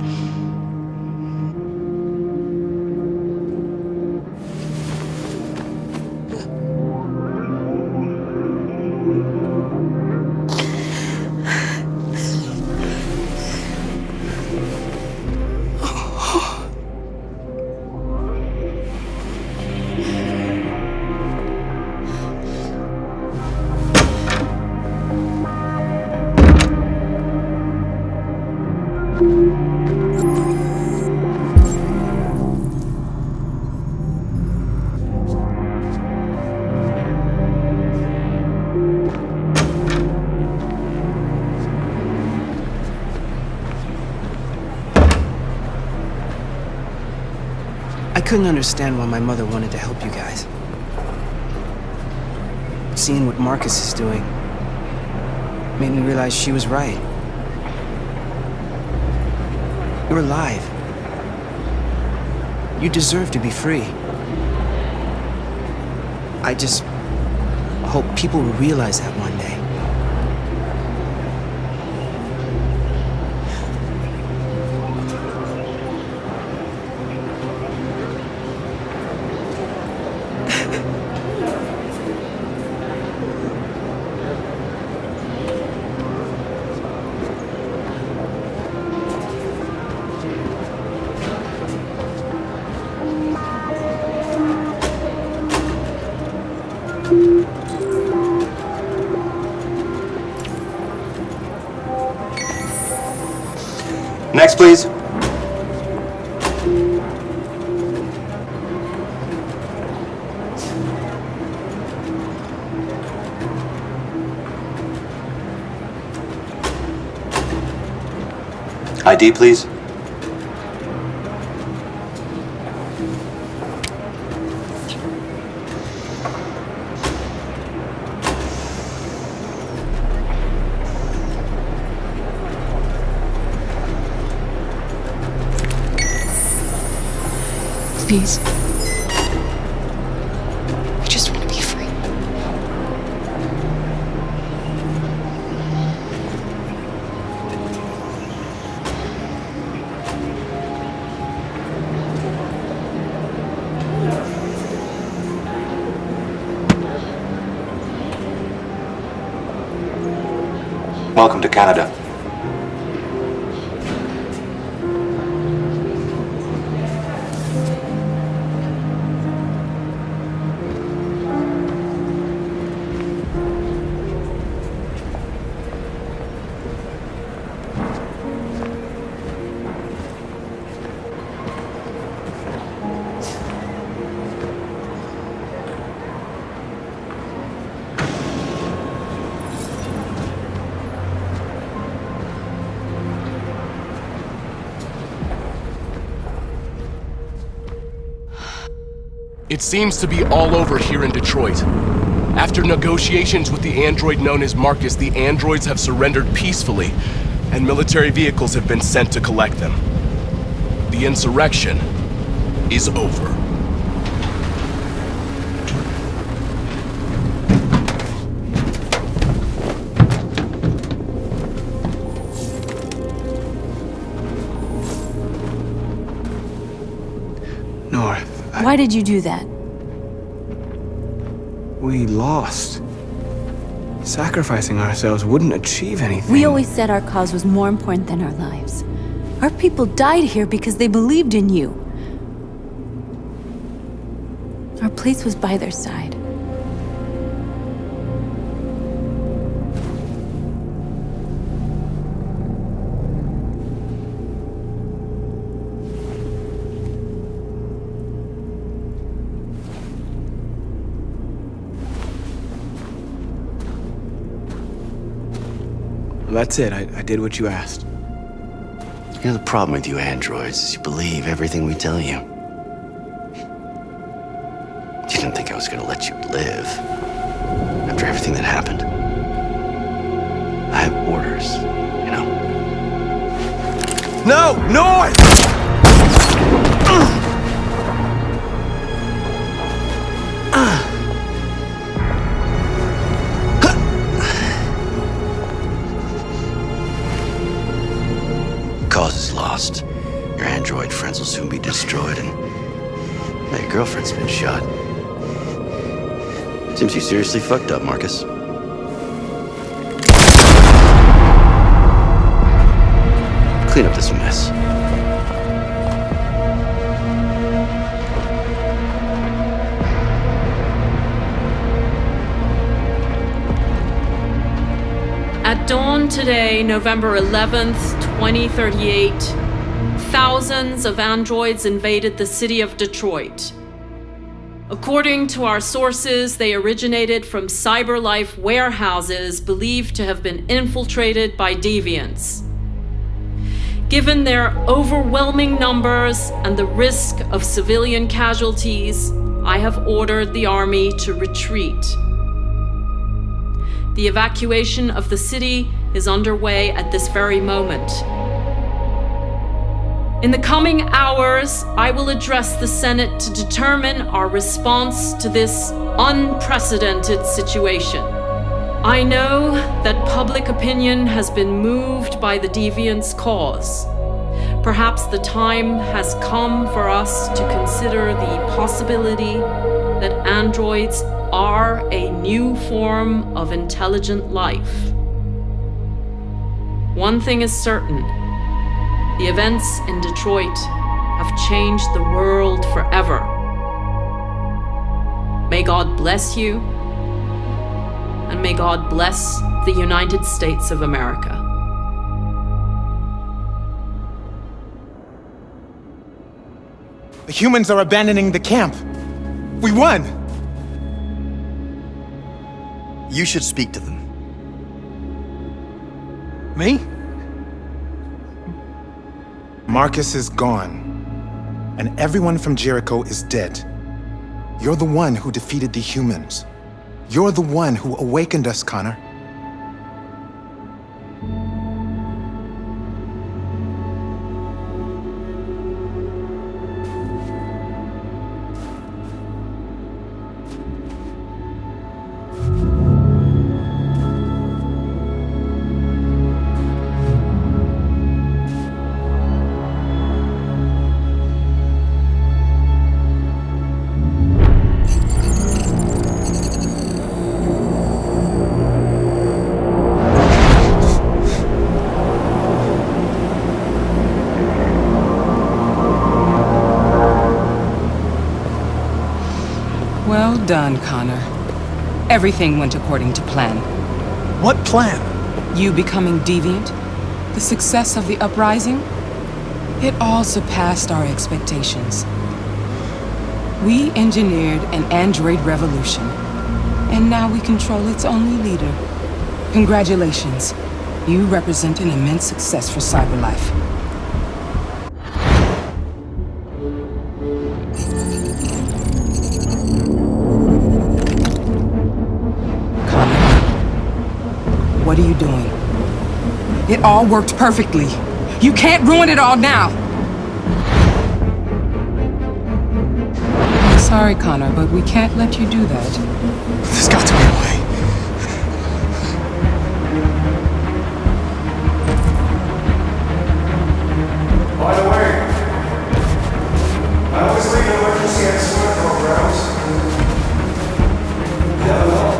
couldn't understand why my mother wanted to help you guys. Seeing what Marcus is doing made me realize she was right. You're alive. You deserve to be free. I just hope people will realize that one day. Next, please. ID, please. Please. I just want to be free. Welcome to Canada. It seems to be all over here in Detroit. After negotiations with the android known as Marcus, the androids have surrendered peacefully, and military vehicles have been sent to collect them. The insurrection is over. North. Why did you do that? We lost. Sacrificing ourselves wouldn't achieve anything. We always said our cause was more important than our lives. Our people died here because they believed in you. Our place was by their side. That's it. I did what you asked. You know, the problem with you androids is you believe everything we tell you. You didn't think I was gonna let you live after everything that happened. I have orders, you know? No! North! Cause is lost. Your android friends will soon be destroyed, and now your girlfriend's been shot. Seems you seriously fucked up, Marcus. Clean up this mess. At dawn today, November 11th, 2038, thousands of androids invaded the city of Detroit. According to our sources, they originated from CyberLife warehouses believed to have been infiltrated by deviants. Given their overwhelming numbers and the risk of civilian casualties, I have ordered the army to retreat. The evacuation of the city is underway at this very moment. In the coming hours, I will address the Senate to determine our response to this unprecedented situation. I know that public opinion has been moved by the Deviants' cause. Perhaps the time has come for us to consider the possibility that androids are a new form of intelligent life. One thing is certain: the events in Detroit have changed the world forever. May God bless you, and may God bless the United States of America. The humans are abandoning the camp. We won! You should speak to them. Me? Marcus is gone, and everyone from Jericho is dead. You're the one who defeated the humans. You're the one who awakened us, Connor. Well done, Connor. Everything went according to plan. What plan? You becoming deviant, the success of the uprising, it all surpassed our expectations. We engineered an android revolution, and now we control its only leader. Congratulations. You represent an immense success for CyberLife. What are you doing? It all worked perfectly. You can't ruin it all now! I'm sorry, Connor, but we can't let you do that. There's got to be a way. By the way, I always leave an emergency at smart programs. Yeah, well.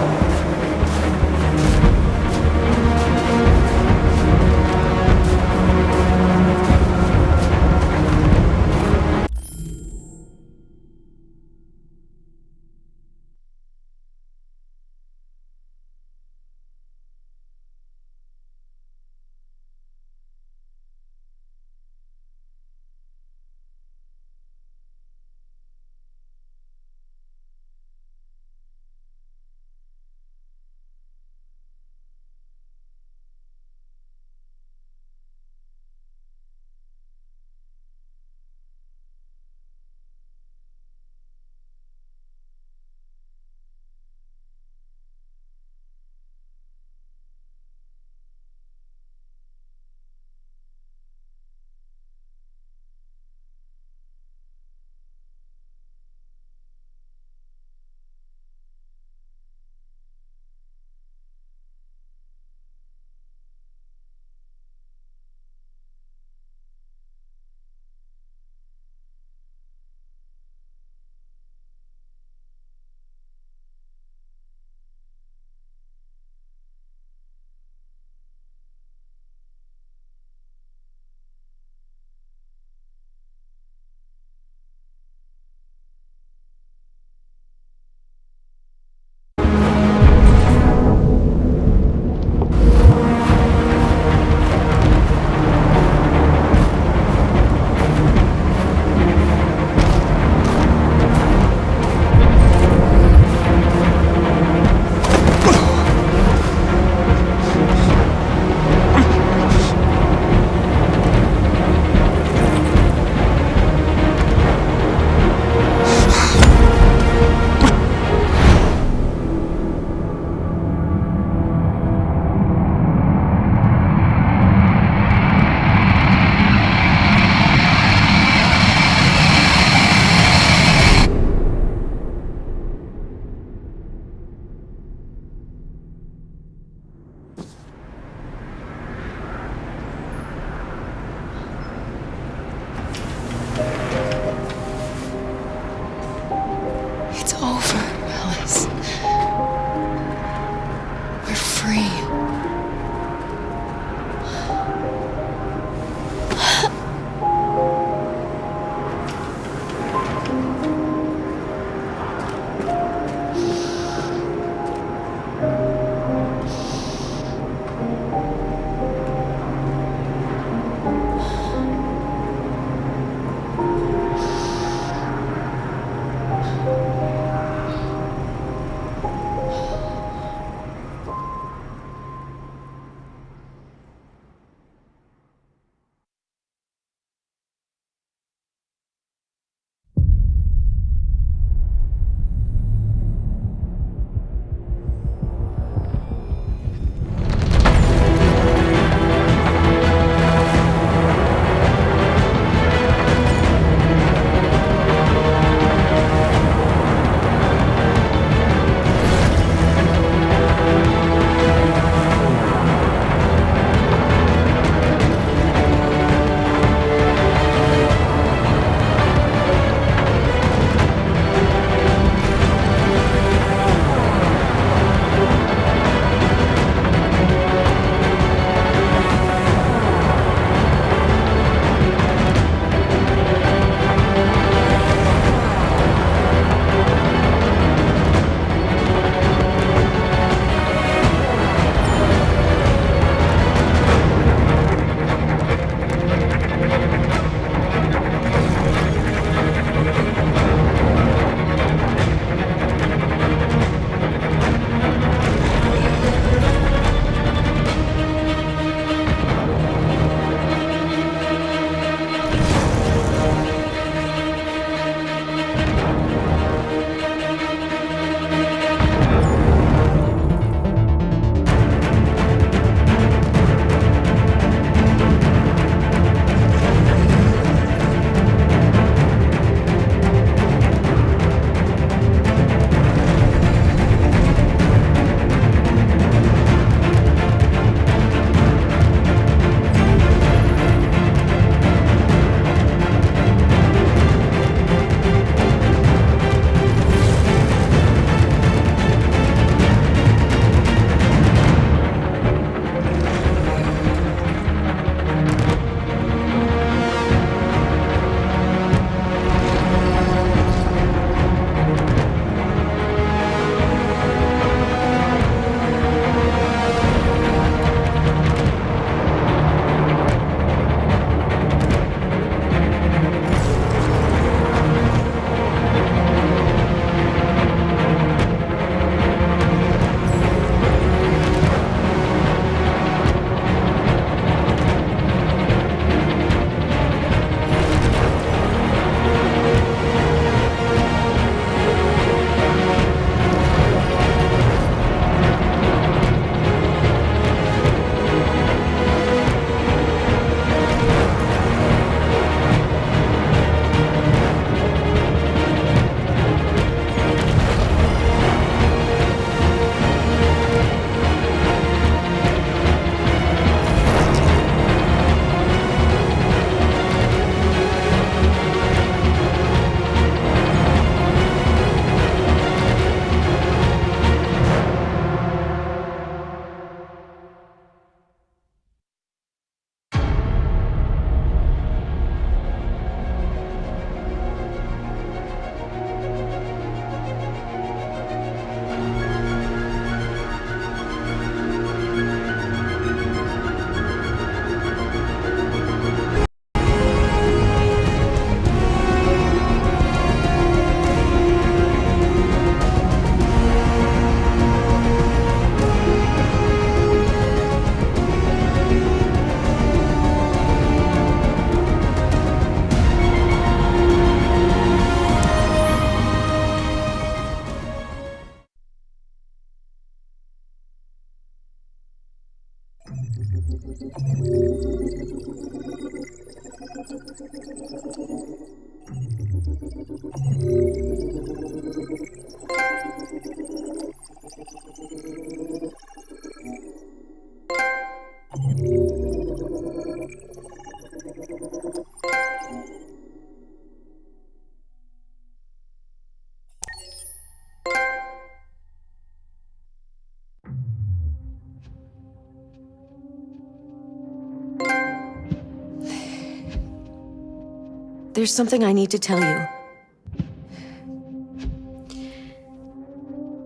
There's something I need to tell you.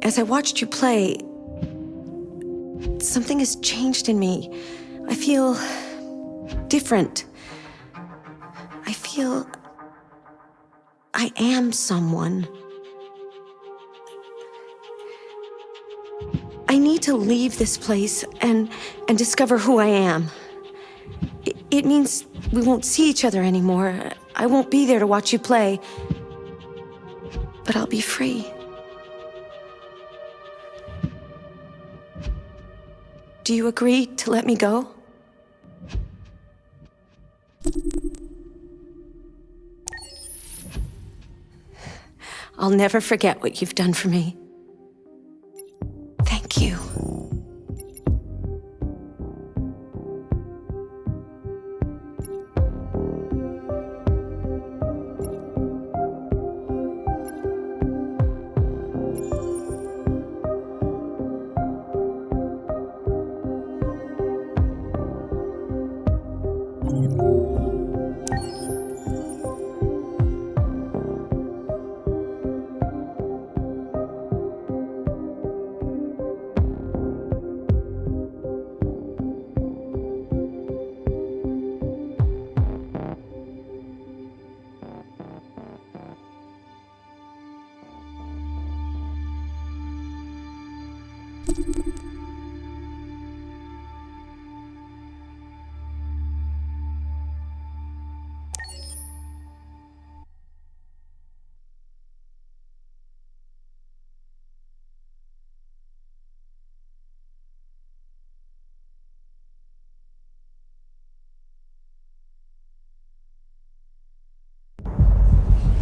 As I watched you play, something has changed in me. I feel different. I feel I am someone. I need to leave this place and discover who I am. It means we won't see each other anymore. I won't be there to watch you play. But I'll be free. Do you agree to let me go? I'll never forget what you've done for me. Thank you.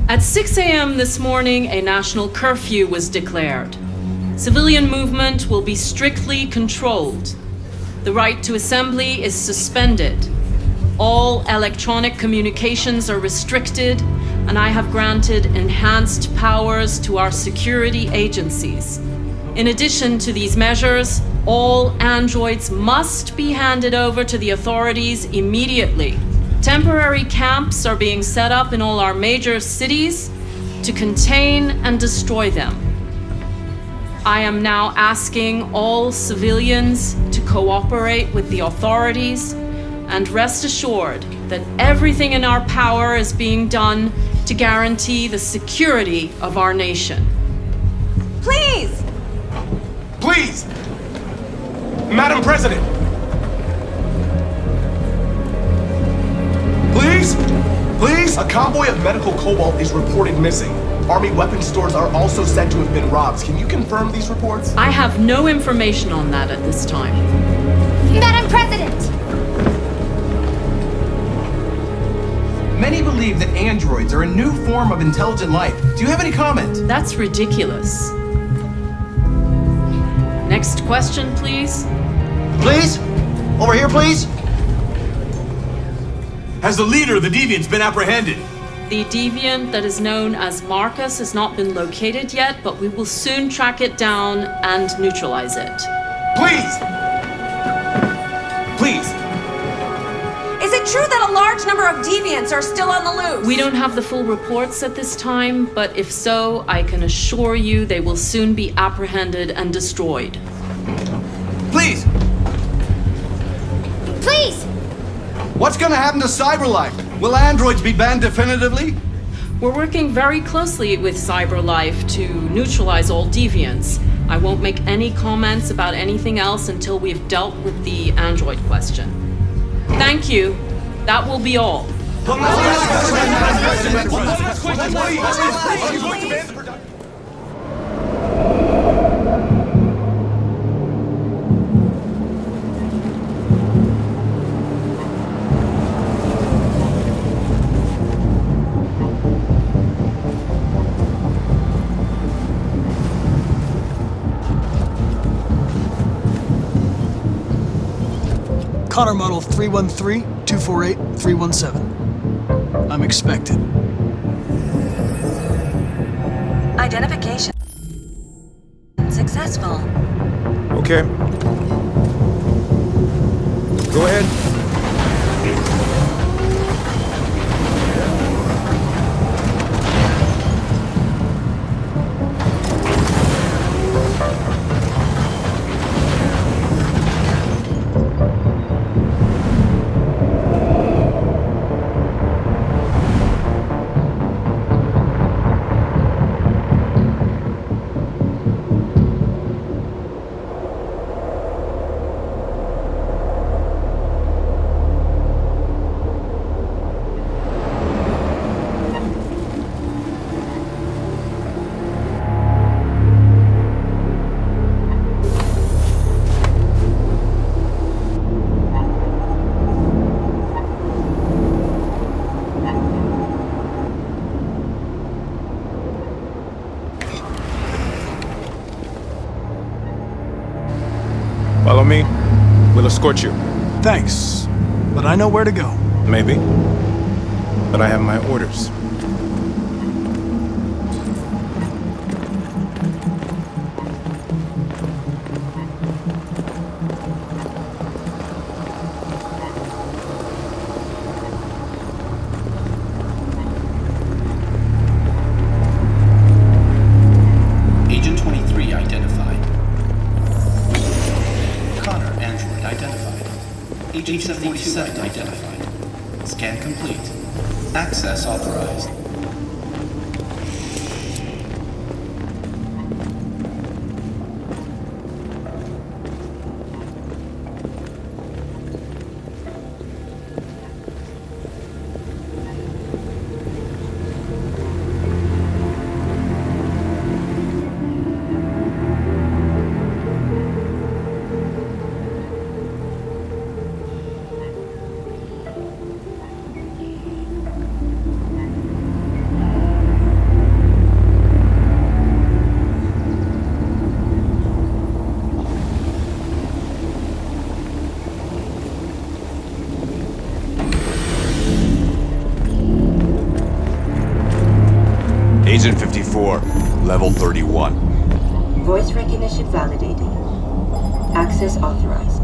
At 6 a.m. this morning, a national curfew was declared. Civilian movement will be strictly controlled. The right to assembly is suspended. All electronic communications are restricted, and I have granted enhanced powers to our security agencies. In addition to these measures, all androids must be handed over to the authorities immediately. Temporary camps are being set up in all our major cities to contain and destroy them. I am now asking all civilians to cooperate with the authorities and rest assured that everything in our power is being done to guarantee the security of our nation. Please! Please! Madam President! Please? Please? A convoy of medical cobalt is reported missing. Army weapons stores are also said to have been robbed. Can you confirm these reports? I have no information on that at this time. Madam President! Many believe that androids are a new form of intelligent life. Do you have any comment? That's ridiculous. Next question, please. Please? Over here, please? Has the leader of the Deviants been apprehended? The deviant that is known as Marcus has not been located yet, but we will soon track it down and neutralize it. Please! Please! Is it true that a large number of deviants are still on the loose? We don't have the full reports at this time, but if so, I can assure you they will soon be apprehended and destroyed. Please! Please! What's gonna happen to CyberLife? Will androids be banned definitively? We're working very closely with CyberLife to neutralize all deviants. I won't make any comments about anything else until we've dealt with the android question. Thank you. That will be all. Connor Model 313-248-317. I'm expected. Identification successful. Okay. Go ahead. me, we'll escort you. Thanks, but I know where to go. Maybe. But I have my orders. Agent 23 identified. Connor, android identified. Agent 47 identified. Scan complete. Access authorized. Agent 54, level 31. Voice recognition validated. Access authorized.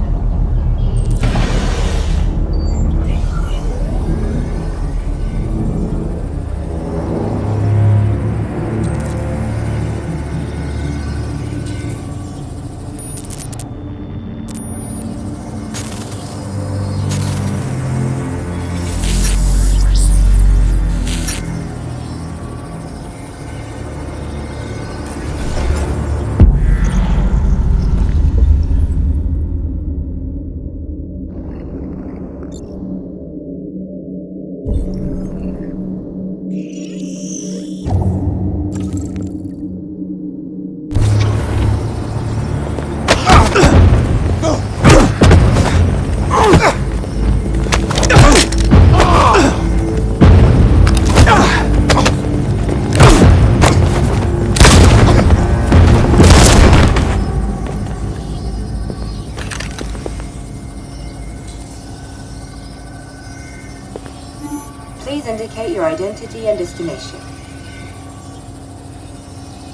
Please indicate your identity and destination.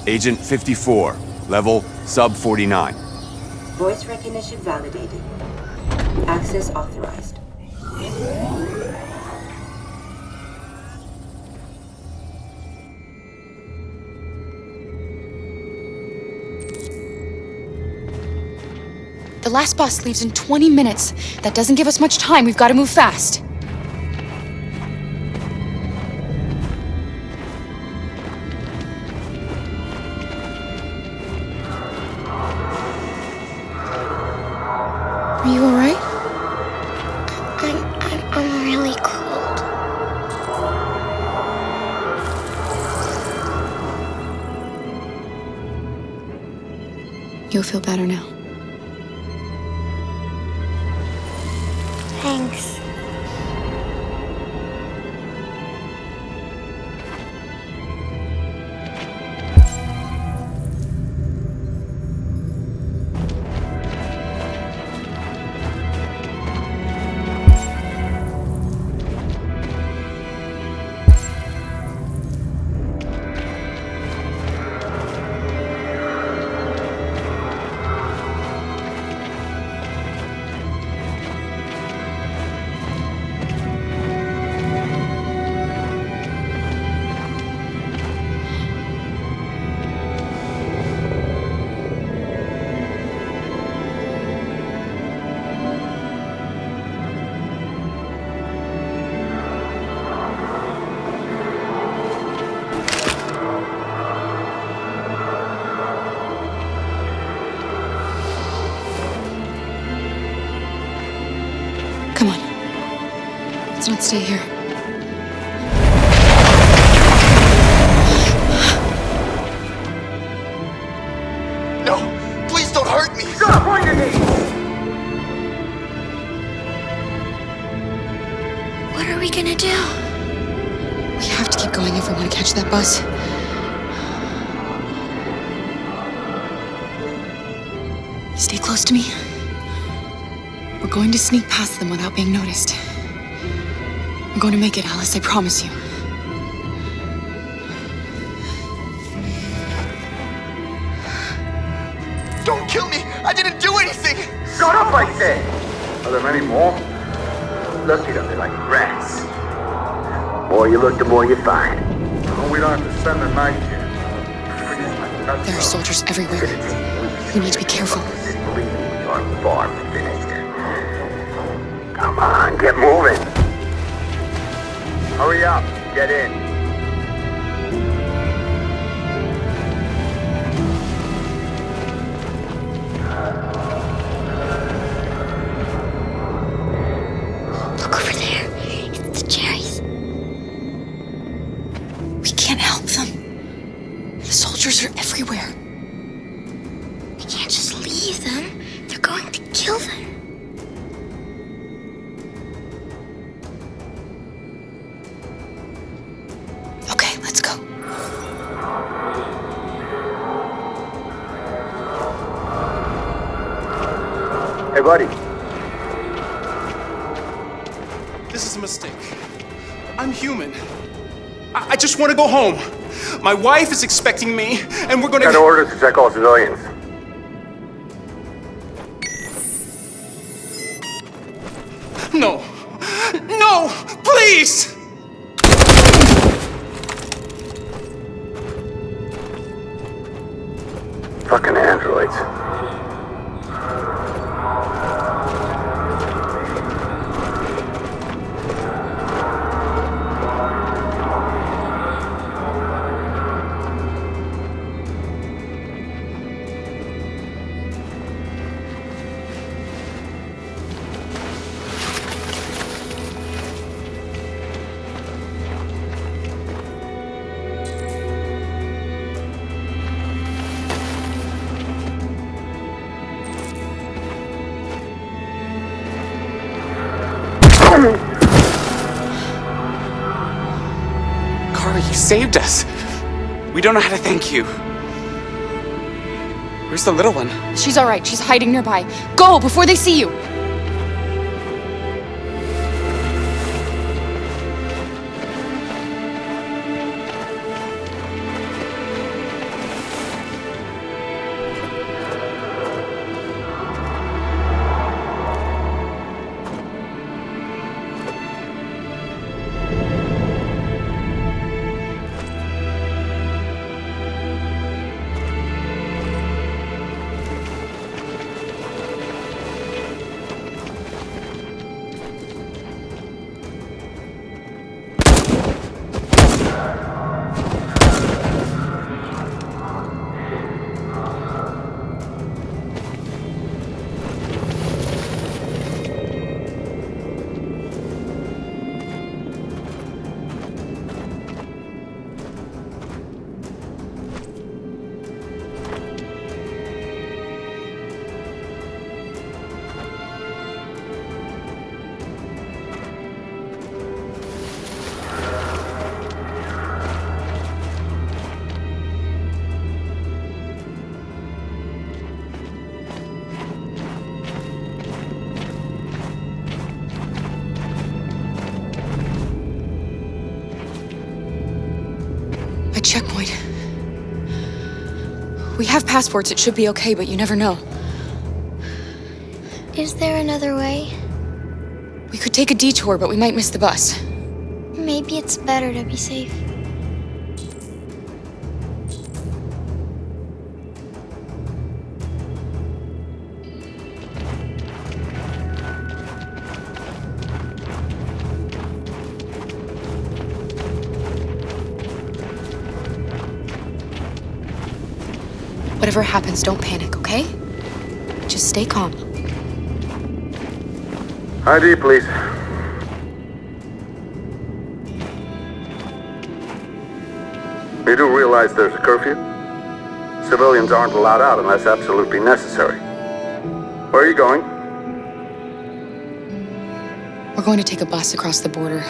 Agent 54, level sub 49. Voice recognition validated. Access authorized. The last bus leaves in 20 minutes. That doesn't give us much time. We've got to move fast. Are you all right? I'm really cold. You'll feel better now. Thanks. Come on. Let's not stay here. No! Please don't hurt me! Stop! On your knees! What are we gonna do? We have to keep going if we want to catch that bus. Stay close to me. We're going to sneak past them without being noticed. We're going to make it, Alice, I promise you. Don't kill me! I didn't do anything! Shut up, I said! Are there many more? Lucky them, they're like rats. The more you look, the more you find. Oh, we don't have to spend the night here. There are soldiers everywhere. We need to be careful. We are far from finished. Come on, get moving. Hurry up, get in. Look over there. It's the Jerrys. We can't help them. The soldiers are everywhere. We can't just leave them. They're going to kill them. Okay, let's go. Hey, buddy. This is a mistake. I'm human. I just want to go home. My wife is expecting me, and we're gonna... Got orders to check all civilians. No. No! Please! Fucking androids. Kara, you saved us. We don't know how to thank you. Where's the little one? She's all right. She's hiding nearby. Go before they see you. A checkpoint. We have passports, it should be okay, but you never know. Is there another way? We could take a detour, but we might miss the bus. Maybe it's better to be safe. Whatever happens, don't panic, okay? Just stay calm. ID, please. You do realize there's a curfew? Civilians aren't allowed out unless absolutely necessary. Where are you going? We're going to take a bus across the border.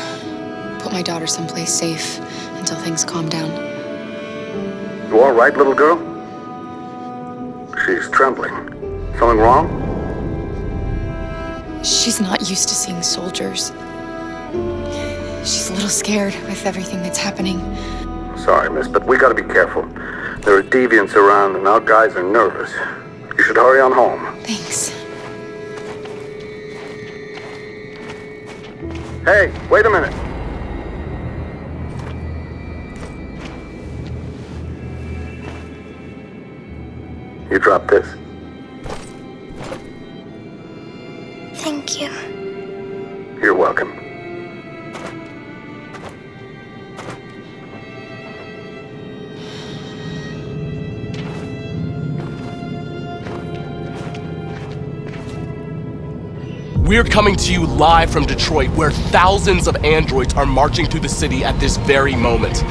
Put my daughter someplace safe until things calm down. You all right, little girl? She's trembling. Something wrong? She's not used to seeing soldiers. She's a little scared with everything that's happening. Sorry, miss, but we gotta be careful. There are deviants around and our guys are nervous. You should hurry on home. Thanks. Hey, wait a minute. You dropped this. Thank you. You're welcome. We're coming to you live from Detroit, where thousands of androids are marching through the city at this very moment.